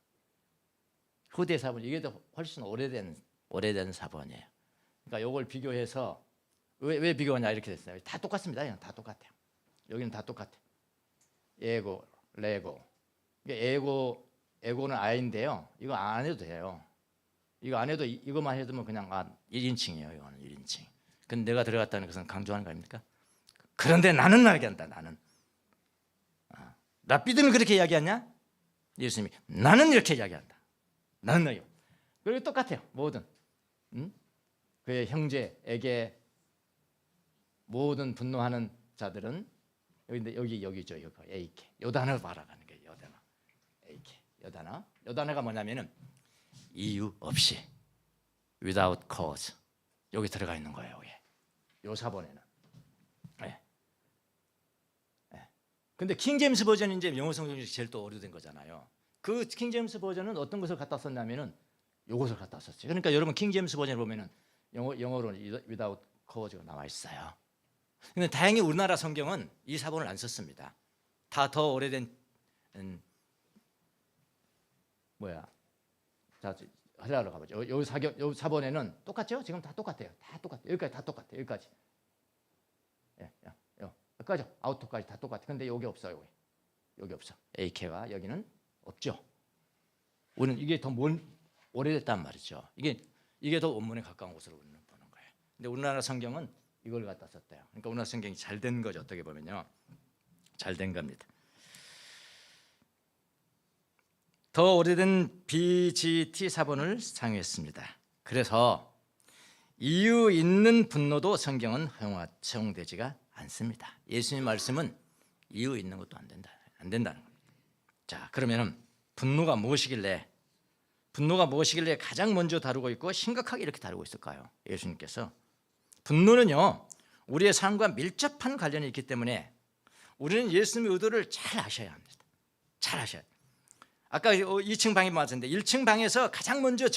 [SPEAKER 1] 후대 사본, 이게 더 훨씬 오래된 사본이에요. 그러니까 요걸 비교해서 왜 비교하냐 이렇게 됐어요. 다 똑같습니다. 그냥 다 똑같아요. 여기는 다 똑같아요. 에고, 레고. 에고는 아인데요. 이거 안 해도 돼요. 이거 안 해도 이것만 해두면 그냥 1인칭이에요. 이거는 1인칭. 근데 내가 들어갔다는 것은 강조하는 거 아닙니까? 그런데 나는 이야기한다. 나는. 랍비드는 그렇게 이야기하냐? 예수님이 나는 이렇게 이야기한다. 나는 너요. 그리고 똑같아요. 뭐든. 그의 형제에게 모든 분노하는 자들은 여기죠. 여기 에이케. 요 단어 말아가는 거예요. 요 단어. 에이케. 요 단어. 요 단어가 뭐냐면은 이유 없이 without cause. 여기 들어가 있는 거예요. 여기. 요 사본에는. 네. 네. 근데 킹제임스 버전이 이제 영어 성경 중에 제일 또 오래된 거잖아요. 그 킹제임스 버전은 어떤 것을 갖다 썼냐면은 요것을 갖다 썼어요. 그러니까 여러분 킹제임스 버전을 보면은 영어로는 without cause가 나와 있어요. 근데 다행히 우리나라 성경은 이 사본을 안 썼습니다. 다 더 오래된 자, 헬라어로 가보죠. 요 사본에는 똑같죠? 지금 다 똑같아요. 다 똑같아요. 여기까지 다 똑같아요. 여기까지. 여기까지 아우터까지 다 똑같아요. 근데 여기 없어요. 여기 없어. AK와 여기는 없죠. 우리는 이게 더 오래됐단 말이죠. 이게 더 원문에 가까운 곳으로 우리는 보는 거예요. 근데 우리나라 성경은 이걸 갖다 썼대요. 그러니까 우리나라 성경이 잘 된 거죠. 어떻게 보면요. 잘 된 겁니다. 더 오래된 BGT 사본을 사용했습니다. 그래서 이유 있는 분노도 성경은 허용되지가 않습니다. 예수님 말씀은 이유 있는 것도 안 된다는 겁니다. 자, 그러면은 분노가 무엇이길래 가장 먼저 다루고 있고 심각하게 이렇게 다루고 있을까요? 예수님께서 분노는요 우리의 삶과 밀접한 관련이 있기 때문에 우리는 예수님의 의도를 잘 아셔야 합니다. 잘 아셔야 돼요. 아까 2층 방에 맞았는데 1층 방에서 가장 먼저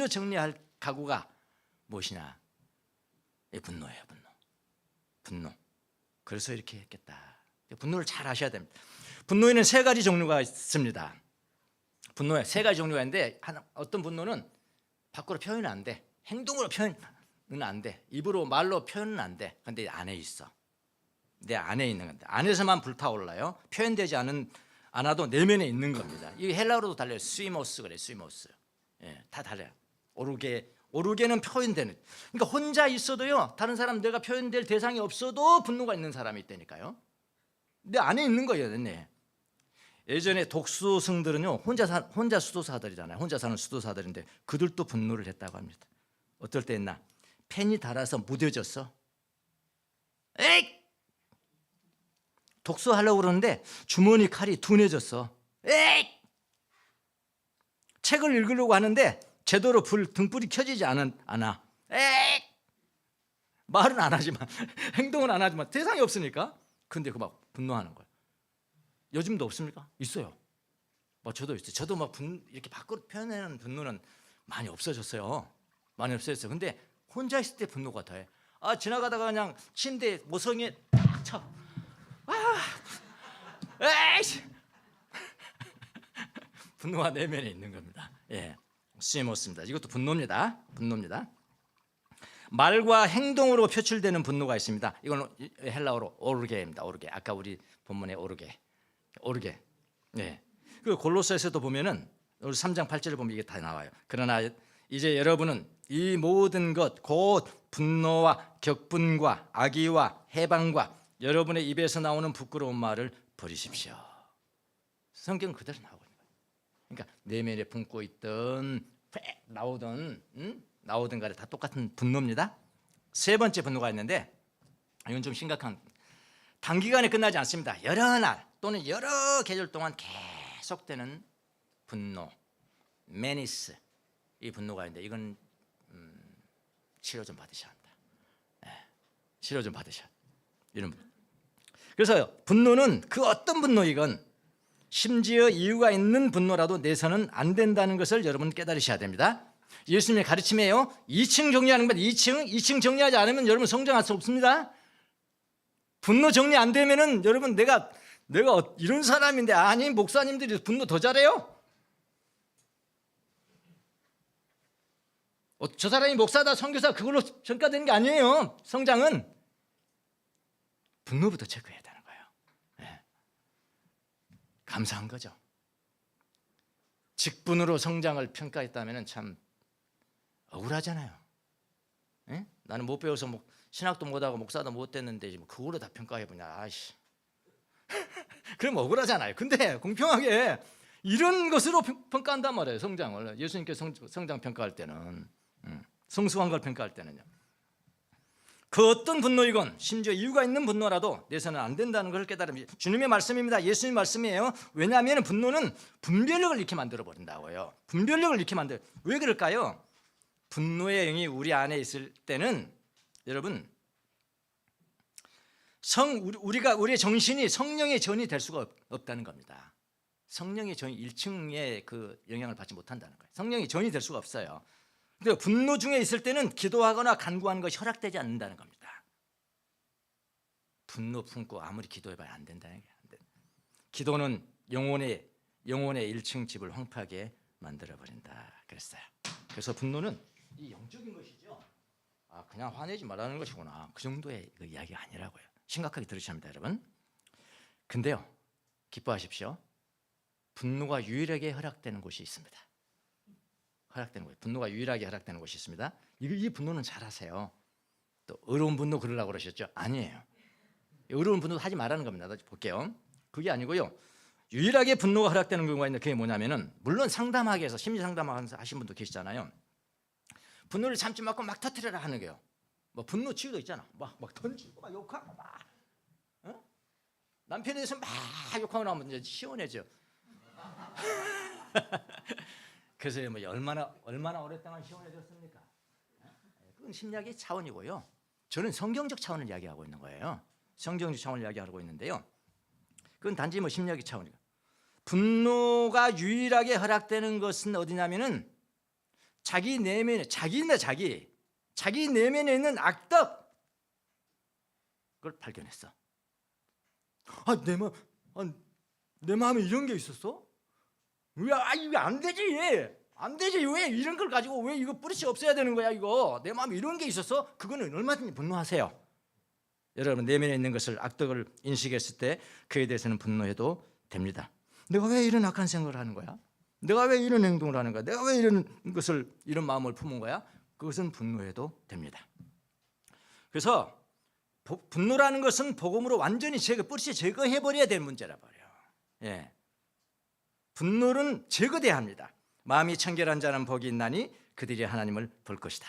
[SPEAKER 1] 정리할 가구가 무엇이냐? 분노예요. 분노. 그래서 이렇게 했겠다. 분노를 잘 아셔야 됩니다. 분노에는 세 가지 종류가 있습니다. 분노에 세 가지 종류가 있는데 어떤 분노는 밖으로 표현은 안 돼. 행동으로 표현은 안 돼. 입으로 말로 표현은 안 돼. 근데 안에 있어. 내 안에 있는 건데 안에서만 불타올라요. 표현되지 않아도 내면에 있는 겁니다. 이 헬라어로도 달려요. 스위모스 그래. 스위모스. 예, 다 달라요. 오르게는 표현되는. 그러니까 혼자 있어도요. 다른 사람 내가 표현될 대상이 없어도 분노가 있는 사람이 있다니까요. 내 안에 있는 거예요. 네. 예전에 독수승들은요. 혼자 수도사들이잖아요. 혼자 사는 수도사들인데 그들도 분노를 했다고 합니다. 어떨 때 했나? 펜이 닳아서 무뎌졌어. 에이! 독서하려고 그러는데 주머니 칼이 둔해졌어. 에이! 책을 읽으려고 하는데 제대로 등불이 켜지지 않아. 에이! 말은 안 하지만 행동은 안 하지만 대상이 없으니까. 근데 그 막 분노하는 거야. 요즘도 없습니까? 있어요. 저도 있어요. 저도 막 이렇게 밖으로 표현하는 분노는 많이 없어졌어요. 많이 없어졌어요. 근데 혼자 있을 때 분노가 더해. 지나가다가 그냥 침대 모서리에 딱 쳐. 에이씨! 분노가 내면에 있는 겁니다. 예, 스위모스입니다. 이것도 분노입니다. 말과 행동으로 표출되는 분노가 있습니다. 이건 헬라어로 오르게입니다. 오르게. 아까 우리 본문에 오르게. 예. 그 골로새서도 보면은 우리 3장 8절을 보면 이게 다 나와요. 그러나 이제 여러분은 이 모든 것 곧 분노와 격분과 악의와 해방과 여러분의 입에서 나오는 부끄러운 말을 버리십시오. 성경 그대로 나오고 있는 거예요. 그러니까 내면에 품고 있던 나오던 간에 다 똑같은 분노입니다. 세 번째 분노가 있는데 이건 좀 심각한, 단기간에 끝나지 않습니다. 여러 날 또는 여러 계절 동안 계속되는 분노, 메니스, 이 분노가 있는데 이건 치료 좀 받으셔야 합니다. 치료 좀 받으셔야 이런 분. 그래서 분노는 그 어떤 분노이건 심지어 이유가 있는 분노라도 내서는 안 된다는 것을 여러분 깨달으셔야 됩니다. 예수님의 가르침이에요. 2층 정리하는 것, 2층 정리하지 않으면 여러분 성장할 수 없습니다. 분노 정리 안 되면은 여러분 내가 이런 사람인데, 아니 목사님들이 분노 더 잘해요? 저 사람이 목사다 선교사 그걸로 평가되는 게 아니에요. 성장은 분노부터 체크해야 되는 거예요. 네. 감사한 거죠. 직분으로 성장을 평가했다면 참 억울하잖아요. 네? 나는 못 배워서 신학도 못하고 목사도 못 됐는데 그걸로 다 평가해보냐. 아이씨. 그럼 억울하잖아요. 근데 공평하게 이런 것으로 평가한단 말이에요. 성장을. 예수님께서 성장 평가할 때는, 성숙한 걸 평가할 때는요. 그 어떤 분노이건 심지어 이유가 있는 분노라도 내서는 안 된다는 걸 깨달으면, 주님의 말씀입니다. 예수님 말씀이에요. 왜냐하면 분노는 분별력을 잃게 만들어 버린다고요. 분별력을 잃게 만들. 왜 그럴까요? 분노의 영이 우리 안에 있을 때는 여러분 우리의 정신이 성령의 전이 될 수가 없다는 겁니다. 성령의 전이 1층의 그 영향을 받지 못한다는 거예요. 성령의 전이 될 수가 없어요. 근데 분노 중에 있을 때는 기도하거나 간구하는 것이 허락되지 않는다는 겁니다. 분노 품고 아무리 기도해봐야 안 된다는 거예요. 기도는 영혼의 1층 집을 황폐하게 만들어버린다 그랬어요. 그래서 분노는 이 영적인 것이죠. 그냥 화내지 말라는 것이구나. 그 정도의 그 이야기가 아니라고요. 심각하게 들으셔야 합니다, 여러분. 근데요, 기뻐하십시오. 분노가 유일하게 허락되는 곳이 있습니다. 허락되는 거예요. 분노가 유일하게 허락되는 곳이 있습니다. 이 분노는 잘하세요. 또 어려운 분노 그러려고 그러셨죠? 아니에요. 어려운 분노 하지 말라는 겁니다. 볼게요. 그게 아니고요. 유일하게 분노가 허락되는 경우가 있는데 그게 뭐냐면은, 물론 상담하기 위해서 심리 상담 하신 분도 계시잖아요. 분노를 참지 말고 막 터뜨려라 하는 거예요. 분노 치유도 있잖아. 막 던지고 막 욕하고 막, 남편에 대해서 막 욕하고 나면 이제 시원해져. 그래서 얼마나 오랫동안 시원해졌습니까? 그건 심리학의 차원이고요. 저는 성경적 차원을 이야기하고 있는 거예요. 성경적 차원을 이야기하고 있는데요. 그건 단지 심리학의 차원이고, 분노가 유일하게 허락되는 것은 어디냐면은 자기 내면에 자기 내면에 있는 악덕, 그걸 발견했어. 내 마음에 이런 게 있었어? 이게 안 되지. 안 되지. 왜 이런 걸 가지고 왜 이거 뿌리치 없애야 되는 거야 이거. 내 마음에 이런 게 있어서 그거는 얼마든지 분노하세요. 여러분 내면에 있는 것을 악덕을 인식했을 때 그에 대해서는 분노해도 됩니다. 내가 왜 이런 악한 생각을 하는 거야? 내가 왜 이런 행동을 하는 거야? 내가 왜 이런 마음을 품은 거야? 그것은 분노해도 됩니다. 그래서 분노라는 것은 복음으로 완전히 뿌리째 제거해버려야 되는 문제라 말이에요. 예. 분노는 제거돼야 합니다. 마음이 청결한 자는 복이 있나니 그들이 하나님을 볼 것이다.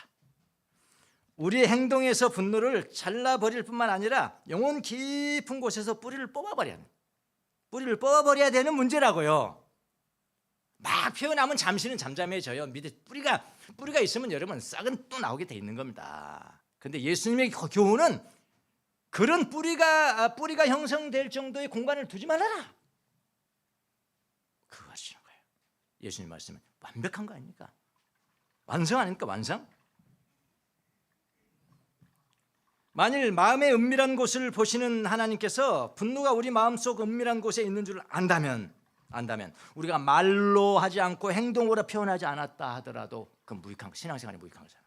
[SPEAKER 1] 우리의 행동에서 분노를 잘라버릴 뿐만 아니라 영혼 깊은 곳에서 뿌리를 뽑아버려야 되는 문제라고요. 막 표현하면 잠시는 잠잠해져요. 밑에 뿌리가 있으면 여러분 싹은 또 나오게 돼 있는 겁니다. 근데 예수님의 교훈은 그런 뿌리가 형성될 정도의 공간을 두지 말아라. 그거 하시는 거예요. 예수님 말씀은 완벽한 거 아닙니까? 완성 아닙니까? 완성? 만일 마음의 은밀한 곳을 보시는 하나님께서 분노가 우리 마음속 은밀한 곳에 있는 줄 안다면 우리가 말로 하지 않고 행동으로 표현하지 않았다 하더라도 그건 신앙생활이 무익한 거잖아요.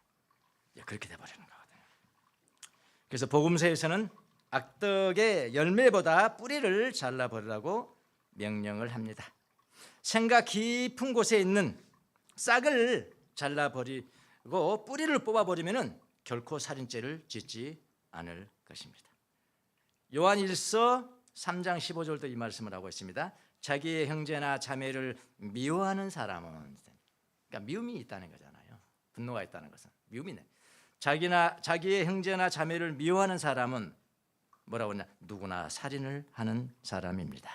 [SPEAKER 1] 그렇게 돼버리는 거거든요. 그래서 복음서에서는 악덕의 열매보다 뿌리를 잘라버리라고 명령을 합니다. 생각 깊은 곳에 있는 싹을 잘라버리고 뿌리를 뽑아버리면 결코 살인죄를 짓지 않을 것입니다. 요한 1서 3장 15절도 이 말씀을 하고 있습니다. 자기의 형제나 자매를 미워하는 사람은, 그러니까 미움이 있다는 거잖아요. 분노가 있다는 것은 미움이네. 자기의 형제나 자매를 미워하는 사람은 뭐라고 하냐? 누구나 살인을 하는 사람입니다.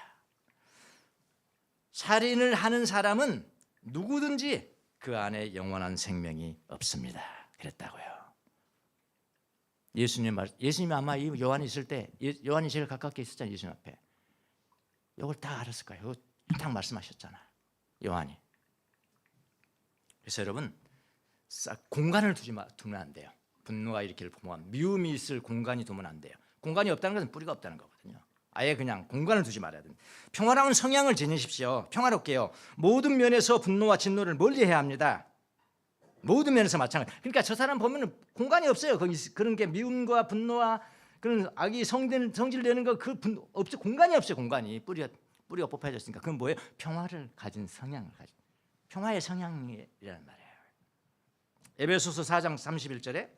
[SPEAKER 1] 살인을 하는 사람은 누구든지 그 안에 영원한 생명이 없습니다. 그랬다고요. 예수님이 아마 이 요한이 있을 때, 요한이 제일 가깝게 있었잖아요. 예수님 앞에. 이걸 다 알았을 거예요. 이거 딱 말씀하셨잖아요. 요한이. 그래서 여러분 공간을 두면 안 돼요. 분노가 일으킬 공간, 미움이 있을 공간이 두면 안 돼요. 공간이 없다는 것은 뿌리가 없다는 거거든요. 아예 그냥 공간을 두지 말아야 됩니다. 평화로운 성향을 지니십시오. 평화롭게요. 모든 면에서 분노와 진노를 멀리해야 합니다. 모든 면에서 마찬가지. 그러니까 저 사람 보면 공간이 없어요. 그런 게 미움과 분노와 그런 악이 성질내는 거 없죠. 공간이 없어요. 공간이 뿌리가 뽑혀졌으니까 그건 뭐예요? 평화를 가진 성향을 가진 평화의 성향이라는 말이에요. 에베소서 4장 31절에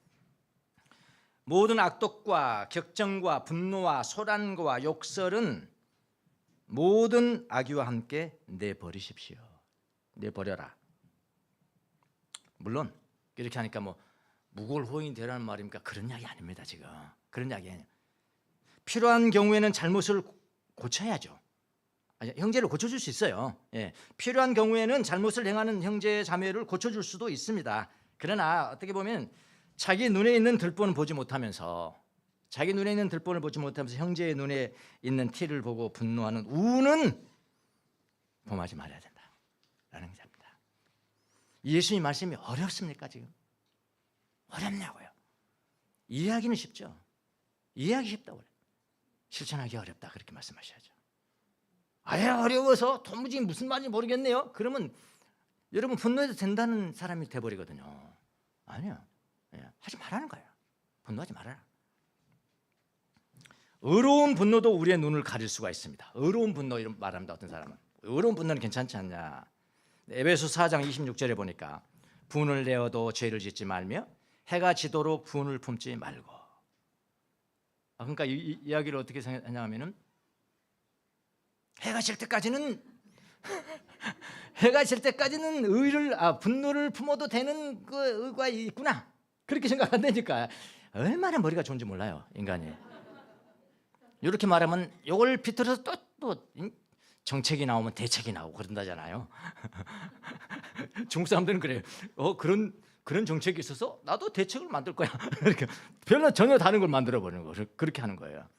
[SPEAKER 1] 모든 악독과 격정과 분노와 소란과 욕설은 모든 악의와 함께 내버리십시오. 내버려라. 물론 이렇게 하니까 뭐 무골호인이 되라는 말입니까? 그런 이야기 아닙니다. 지금 그런 이야기 아니에요. 필요한 경우에는 잘못을 고쳐야죠. 형제를 고쳐줄 수 있어요. 예. 필요한 경우에는 잘못을 행하는 형제 자매를 고쳐줄 수도 있습니다. 그러나 어떻게 보면 자기 눈에 있는 들보는 보지 못하면서 형제의 눈에 있는 티를 보고 분노하는 우는 범하지 말아야 된다라는 겁니다. 예수님 말씀이 어렵습니까 지금? 어렵냐고요? 이해하기는 쉽죠. 이해하기 쉽다고 그래요. 실천하기 어렵다 그렇게 말씀하셔야죠. 아예 어려워서 도무지 무슨 말인지 모르겠네요. 그러면 여러분 분노해도 된다는 사람이 돼버리거든요. 아니요. 하지 말라는 거예요. 분노하지 말아라. 의로운 분노도 우리의 눈을 가릴 수가 있습니다. 의로운 분노 이런 말합니다. 어떤 사람은 의로운 분노는 괜찮지 않냐. 에베소 4장 26절에 보니까 분을 내어도 죄를 짓지 말며 해가 지도록 분을 품지 말고. 그러니까 이 이야기를 어떻게 생각하냐면은 해가 질 때까지는 분노를 품어도 되는 그 의가 있구나. 그렇게 생각한다니까. 얼마나 머리가 좋은지 몰라요, 인간이. 이렇게 말하면 이걸 비틀어서 또 정책이 나오면 대책이 나오고 그런다잖아요. 중국 사람들은 그래요. 그런 정책이 있어서 나도 대책을 만들 거야. 이렇게 전혀 다른 걸 만들어 버리는 거. 그렇게 하는 거예요.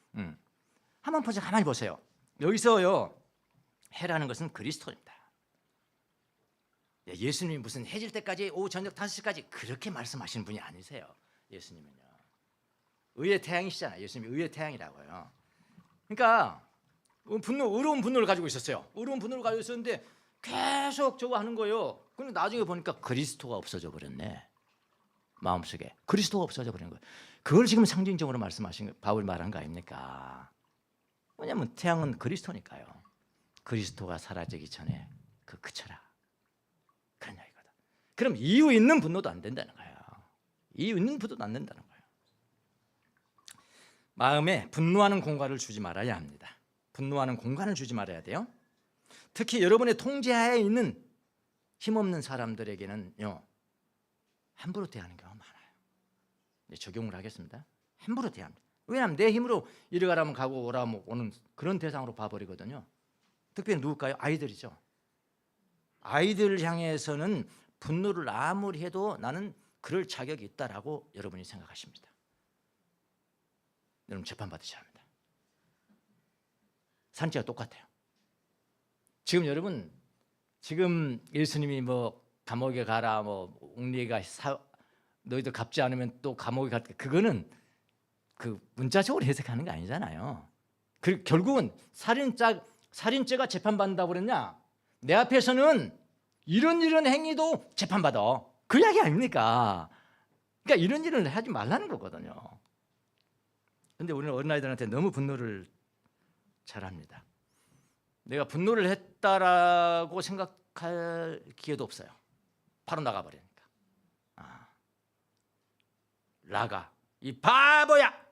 [SPEAKER 1] 한번 가만히 보세요. 여기서요 해라는 것은 그리스도입니다. 예수님이 무슨 해질 때까지 오후 저녁 5시까지 그렇게 말씀하시는 분이 아니세요. 예수님은요 의의 태양이시잖아요. 예수님이 의의 태양이라고요. 그러니까 의로운 분노를 가지고 있었어요. 의로운 분노를 가지고 있었는데 계속 저거 하는 거예요. 근데 나중에 보니까 그리스도가 없어져 버렸네. 마음속에 그리스도가 없어져 버린 거예요. 그걸 지금 상징적으로 말씀하신 바울이 말한 거 아닙니까? 왜냐하면 태양은 그리스도니까요. 그리스도가 사라지기 전에 그쳐라. 그런 이야기거든. 그럼 이유 있는 분노도 안 된다는 거예요. 이유 있는 분노도 안 된다는 거예요. 마음에 분노하는 공간을 주지 말아야 합니다. 분노하는 공간을 주지 말아야 돼요. 특히 여러분의 통제하에 있는 힘없는 사람들에게는요, 함부로 대하는 경우가 많아요. 이제 적용을 하겠습니다. 함부로 대합니다. 왜냐하면 내 힘으로 이리 가라면 가고 오라면 오는 그런 대상으로 봐버리거든요. 특별히 누굴까요? 아이들이죠. 아이들 향해서는 분노를 아무리 해도 나는 그럴 자격이 있다라고 여러분이 생각하십니다. 여러분 재판받으셔야 합니다. 산지가 똑같아요. 지금 여러분, 지금 예수님이 뭐 감옥에 가라, 뭐 옥리가 너희들 갚지 않으면 또 감옥에 갈, 그거는 그 문자적으로 해석하는 게 아니잖아요. 그 결국은 살인죄가 재판받는다고 그랬냐? 내 앞에서는 이런 행위도 재판받아. 그 이야기 아닙니까? 그러니까 이런 일을 하지 말라는 거거든요. 그런데 우리는 어린아이들한테 너무 분노를 잘합니다. 내가 분노를 했다라고 생각할 기회도 없어요. 바로 나가버리니까. 나가, 이 바보야!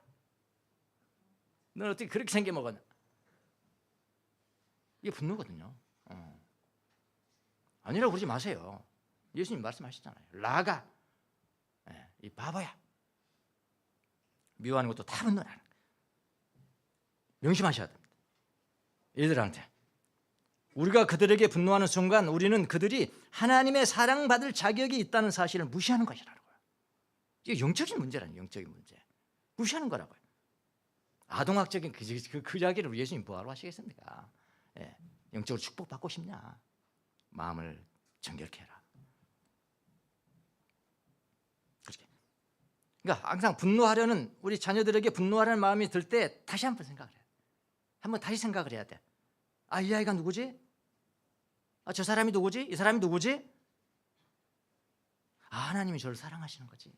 [SPEAKER 1] 넌 어떻게 그렇게 생겨먹었냐? 이게 분노거든요. 아니라고 그러지 마세요. 예수님 말씀하셨잖아요. 나가, 이 바보야! 미워하는 것도 다 분노라는 거예요. 명심하셔야 됩니다. 얘들한테 우리가 그들에게 분노하는 순간 우리는 그들이 하나님의 사랑받을 자격이 있다는 사실을 무시하는 것이라는 거예요. 이게 영적인 문제라는, 영적인 문제. 무시하는 거라고요. 아동학적인 그 이야기를 예수님 뭐하러 하시겠습니까? 영적으로 축복받고 싶냐? 마음을 정결케 해라. 그렇게. 그러니까 항상 분노하려는, 우리 자녀들에게 분노하려는 마음이 들 때 다시 한번 생각을 해야 돼. 한번 다시 생각을 해야 돼. 이 아이가 누구지? 저 사람이 누구지? 이 사람이 누구지? 하나님이 저를 사랑하시는 거지.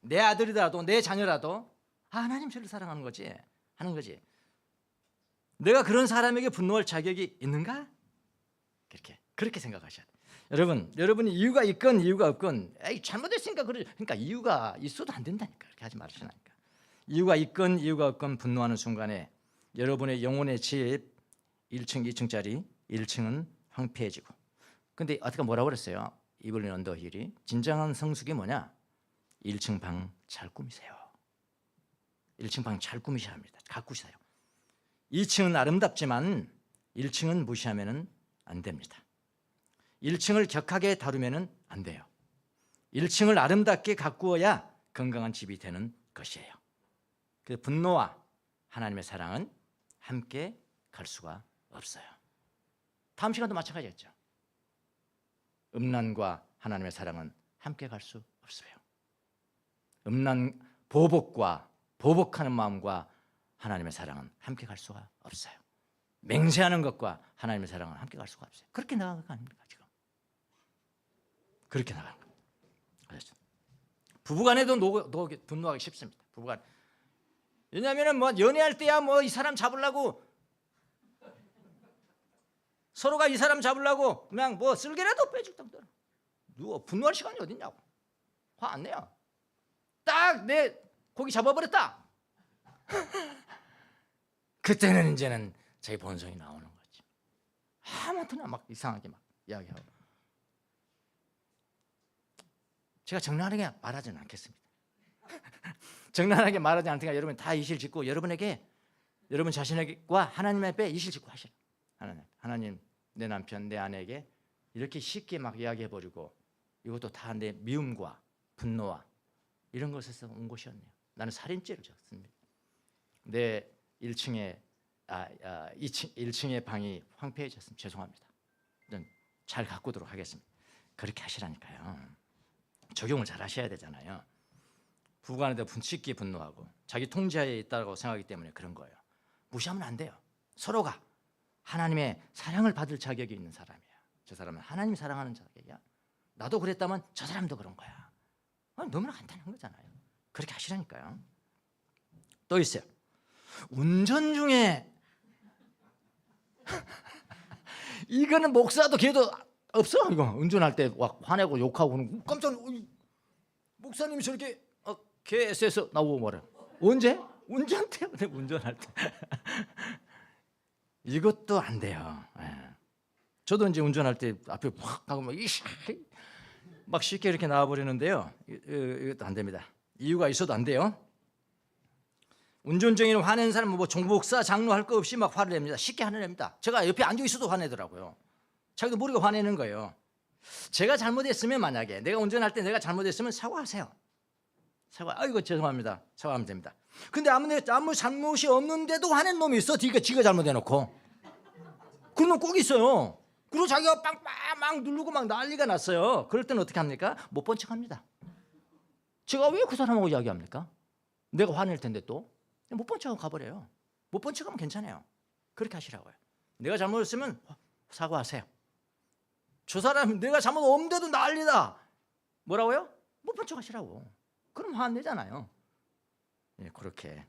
[SPEAKER 1] 내 아들이라도 내 자녀라도 하나님 저를 사랑하는 거지, 하는 거지. 내가 그런 사람에게 분노할 자격이 있는가? 그렇게 생각하셔야 돼. 여러분이 이유가 있건 이유가 없건, 잘못했으니까 그러니까 이유가 있어도 안 된다니까. 그렇게 하지 말으시라니까. 이유가 있건 이유가 없건 분노하는 순간에 여러분의 영혼의 집 1층, 2층짜리 1층은 황폐해지고. 근데 아까 뭐라고 그랬어요? 이블린 언더힐이 진정한 성숙이 뭐냐? 1층 방 잘 꾸미세요. 1층 방 잘 꾸미셔야 합니다. 가꾸세요. 2층은 아름답지만 1층은 무시하면 안 됩니다. 1층을 격하게 다루면 안 돼요. 1층을 아름답게 가꾸어야 건강한 집이 되는 것이에요. 그 분노와 하나님의 사랑은 함께 갈 수가 없어요. 다음 시간도 마찬가지겠죠. 음란과 하나님의 사랑은 함께 갈 수 없어요. 보복하는 마음과 하나님의 사랑은 함께 갈 수가 없어요. 맹세하는 것과 하나님의 사랑은 함께 갈 수가 없어요. 그렇게 나가는 거 아닙니까 지금? 그렇게 나가는 겁니다. 그렇죠. 부부간에도 분노하기 쉽습니다. 부부간. 왜냐하면 뭐 연애할 때야 뭐 이 사람 잡으려고, 서로가 이 사람 잡으려고 그냥 뭐 쓸개라도 빼줄 정도로 누워 분노할 시간이 어딨냐고. 화 안 내요. 딱 내 고기 잡아버렸다. 그때는 이제는 자기 본성이 나오는 거지. 아무튼 막 이상하게 막 이야기하고. 제가 정나하게 말하지는 않겠습니다. 정나하게 말하지 않으니까 여러분 다 이실 짓고 여러분에게, 여러분 자신에게와 하나님 앞에 이실 짓고 하시라. 하나님, 내 남편, 내 아내에게 이렇게 쉽게 막 이야기해버리고, 이것도 다 내 미움과 분노와 이런 것에서 온 것이었네요. 나는 살인죄를 졌습니다. 내 1층에 1층의 방이 황폐해졌습니다. 죄송합니다. 잘 가꾸도록 하겠습니다. 그렇게 하시라니까요. 적용을 잘 하셔야 되잖아요. 부부간에도 쉽게 분노하고 자기 통제하에 있다고 생각하기 때문에 그런 거예요. 무시하면 안 돼요. 서로가 하나님의 사랑을 받을 자격이 있는 사람이에요. 저 사람은 하나님 사랑하는 자야. 나도 그랬다면 저 사람도 그런 거야. 너무나 간단한 거잖아요. 그렇게 하시라니까요. 또 있어요. 운전 중에 이거는 목사도 걔도 없어. 이거 운전할 때 막 화내고 욕하고 깜짝 목사님이 저렇게 걔 SS 나오고 말해. 언제? 운전 때문에 운전할 때. 이것도 안 돼요. 예. 저도 이제 운전할 때 앞에 확 하고 막 쉽게 이렇게 나와버리는데요. 이것도 안 됩니다. 이유가 있어도 안 돼요. 운전 중에 화내는 사람은 뭐 종목사 장로 할 거 없이 막 화를 냅니다. 쉽게 화를 냅니다. 제가 옆에 앉아 있어도 화내더라고요. 자기도 모르게 화내는 거예요. 제가 잘못했으면, 만약에 내가 운전할 때 내가 잘못했으면 사과하세요. 아이고 죄송합니다. 사과하면 됩니다. 근데 아무 잘못이 없는데도 화낸 놈이 있어. 지가 잘못해놓고. 그런 놈 꼭 있어요. 그리고 자기가 빵빵 막 누르고 막 난리가 났어요. 그럴 때는 어떻게 합니까? 못 본 척합니다. 제가 왜 그 사람하고 이야기합니까? 내가 화낼 텐데 또 못 본 척하고 가버려요. 못 본 척하면 괜찮아요. 그렇게 하시라고요. 내가 잘못했으면 사과하세요. 저 사람이 내가 잘못 없는데도 난리다. 뭐라고요? 못 본 척 하시라고. 그럼 화 안 내잖아요. 예, 그렇게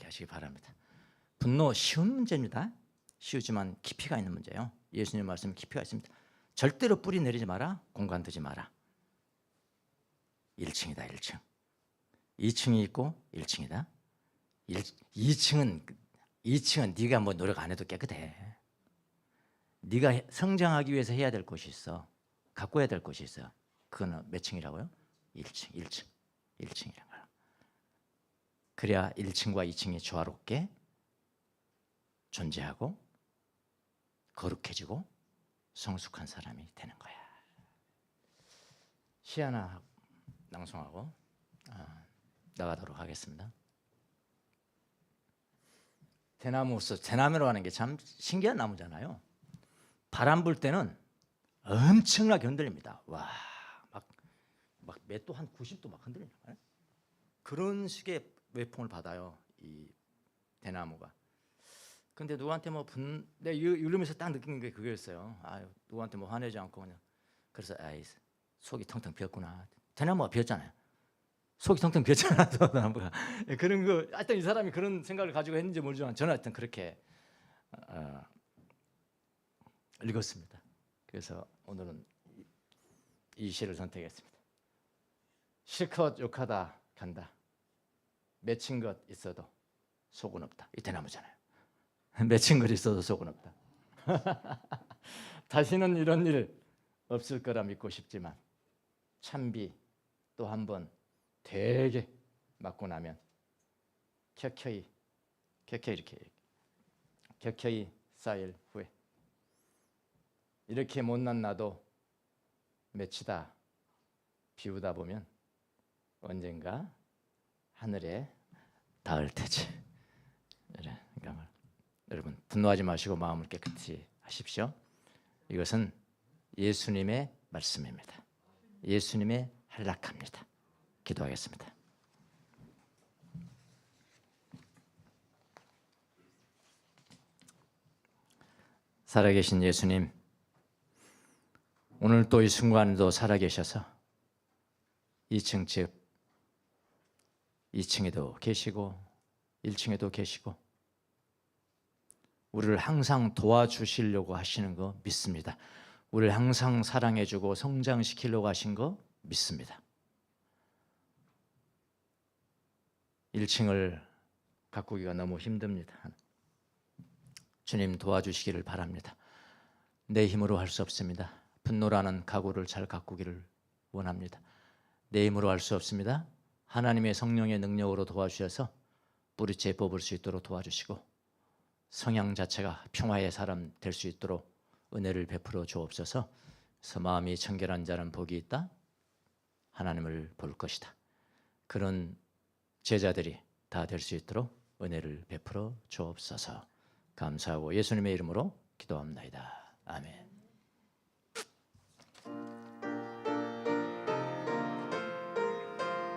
[SPEAKER 1] 하시기 바랍니다. 분노 쉬운 문제입니다. 쉬우지만 깊이가 있는 문제예요. 예수님 말씀 깊이가 있습니다. 절대로 뿌리 내리지 마라. 공간 두지 마라. 1층이다 1층. 2층이 있고 1층이다. 2층은 네가 뭐 노력 안 해도 깨끗해. 네가 성장하기 위해서 해야 될 것이 있어. 갖고 해야 될 것이 있어. 그거는 몇 층이라고요? 1층이라는 거야. 그래야 1층과 2층이 조화롭게 존재하고 거룩해지고 성숙한 사람이 되는 거야. 시 하나 낭송하고 나가도록 하겠습니다. 대나무로 하는 게 참 신기한 나무잖아요. 바람 불 때는 엄청나게 흔들립니다. 와, 막 몇 도 한 90도 막 흔들려요. 그런 식의 외풍을 받아요, 이 대나무가. 근데 누구한테 내가 이러면서 딱 느낀 게 그거였어요. 누구한테 화내지 않고 그냥. 그래서 속이 텅텅 비었구나. 대나무가 비었잖아요. 속이 텅텅 비었잖아. 대나무가. 그런 거. 하여튼 이 사람이 그런 생각을 가지고 했는지 모르지만 저는 하여튼 그렇게 읽었습니다. 그래서 오늘은 이 시를 선택했습니다. 실컷 욕하다 간다. 맺힌 것 있어도 속은 없다. 이 대나무잖아요. 맺힌 것 있어도 속은 없다. 다시는 이런 일 없을 거라 믿고 싶지만 찬비 또 한 번 되게 맞고 나면 켜켜이 쌓일 후에 이렇게 못난 나도 맺히다 비우다 보면 언젠가 하늘에 닿을 테지. 그러니까 여러분 분노하지 마시고 마음을 깨끗이 하십시오. 이것은 예수님의 말씀입니다. 예수님의 한락합니다. 기도하겠습니다. 살아계신 예수님, 오늘 또 이 순간도 살아계셔서 2층 집 2층에도 계시고 1층에도 계시고 우리를 항상 도와주시려고 하시는 거 믿습니다. 우리를 항상 사랑해주고 성장시키려고 하신 거 믿습니다. 1층을 가꾸기가 너무 힘듭니다. 주님 도와주시기를 바랍니다. 내 힘으로 할 수 없습니다. 분노라는 가구를 잘 가꾸기를 원합니다. 내 힘으로 할 수 없습니다. 하나님의 성령의 능력으로 도와주셔서 뿌리째 뽑을 수 있도록 도와주시고 성향 자체가 평화의 사람 될 수 있도록 은혜를 베풀어 주옵소서. 그래서 마음이 청결한 자는 복이 있다. 하나님을 볼 것이다. 그런 제자들이 다 될 수 있도록 은혜를 베풀어 주옵소서. 감사하고 예수님의 이름으로 기도합니다. 아멘.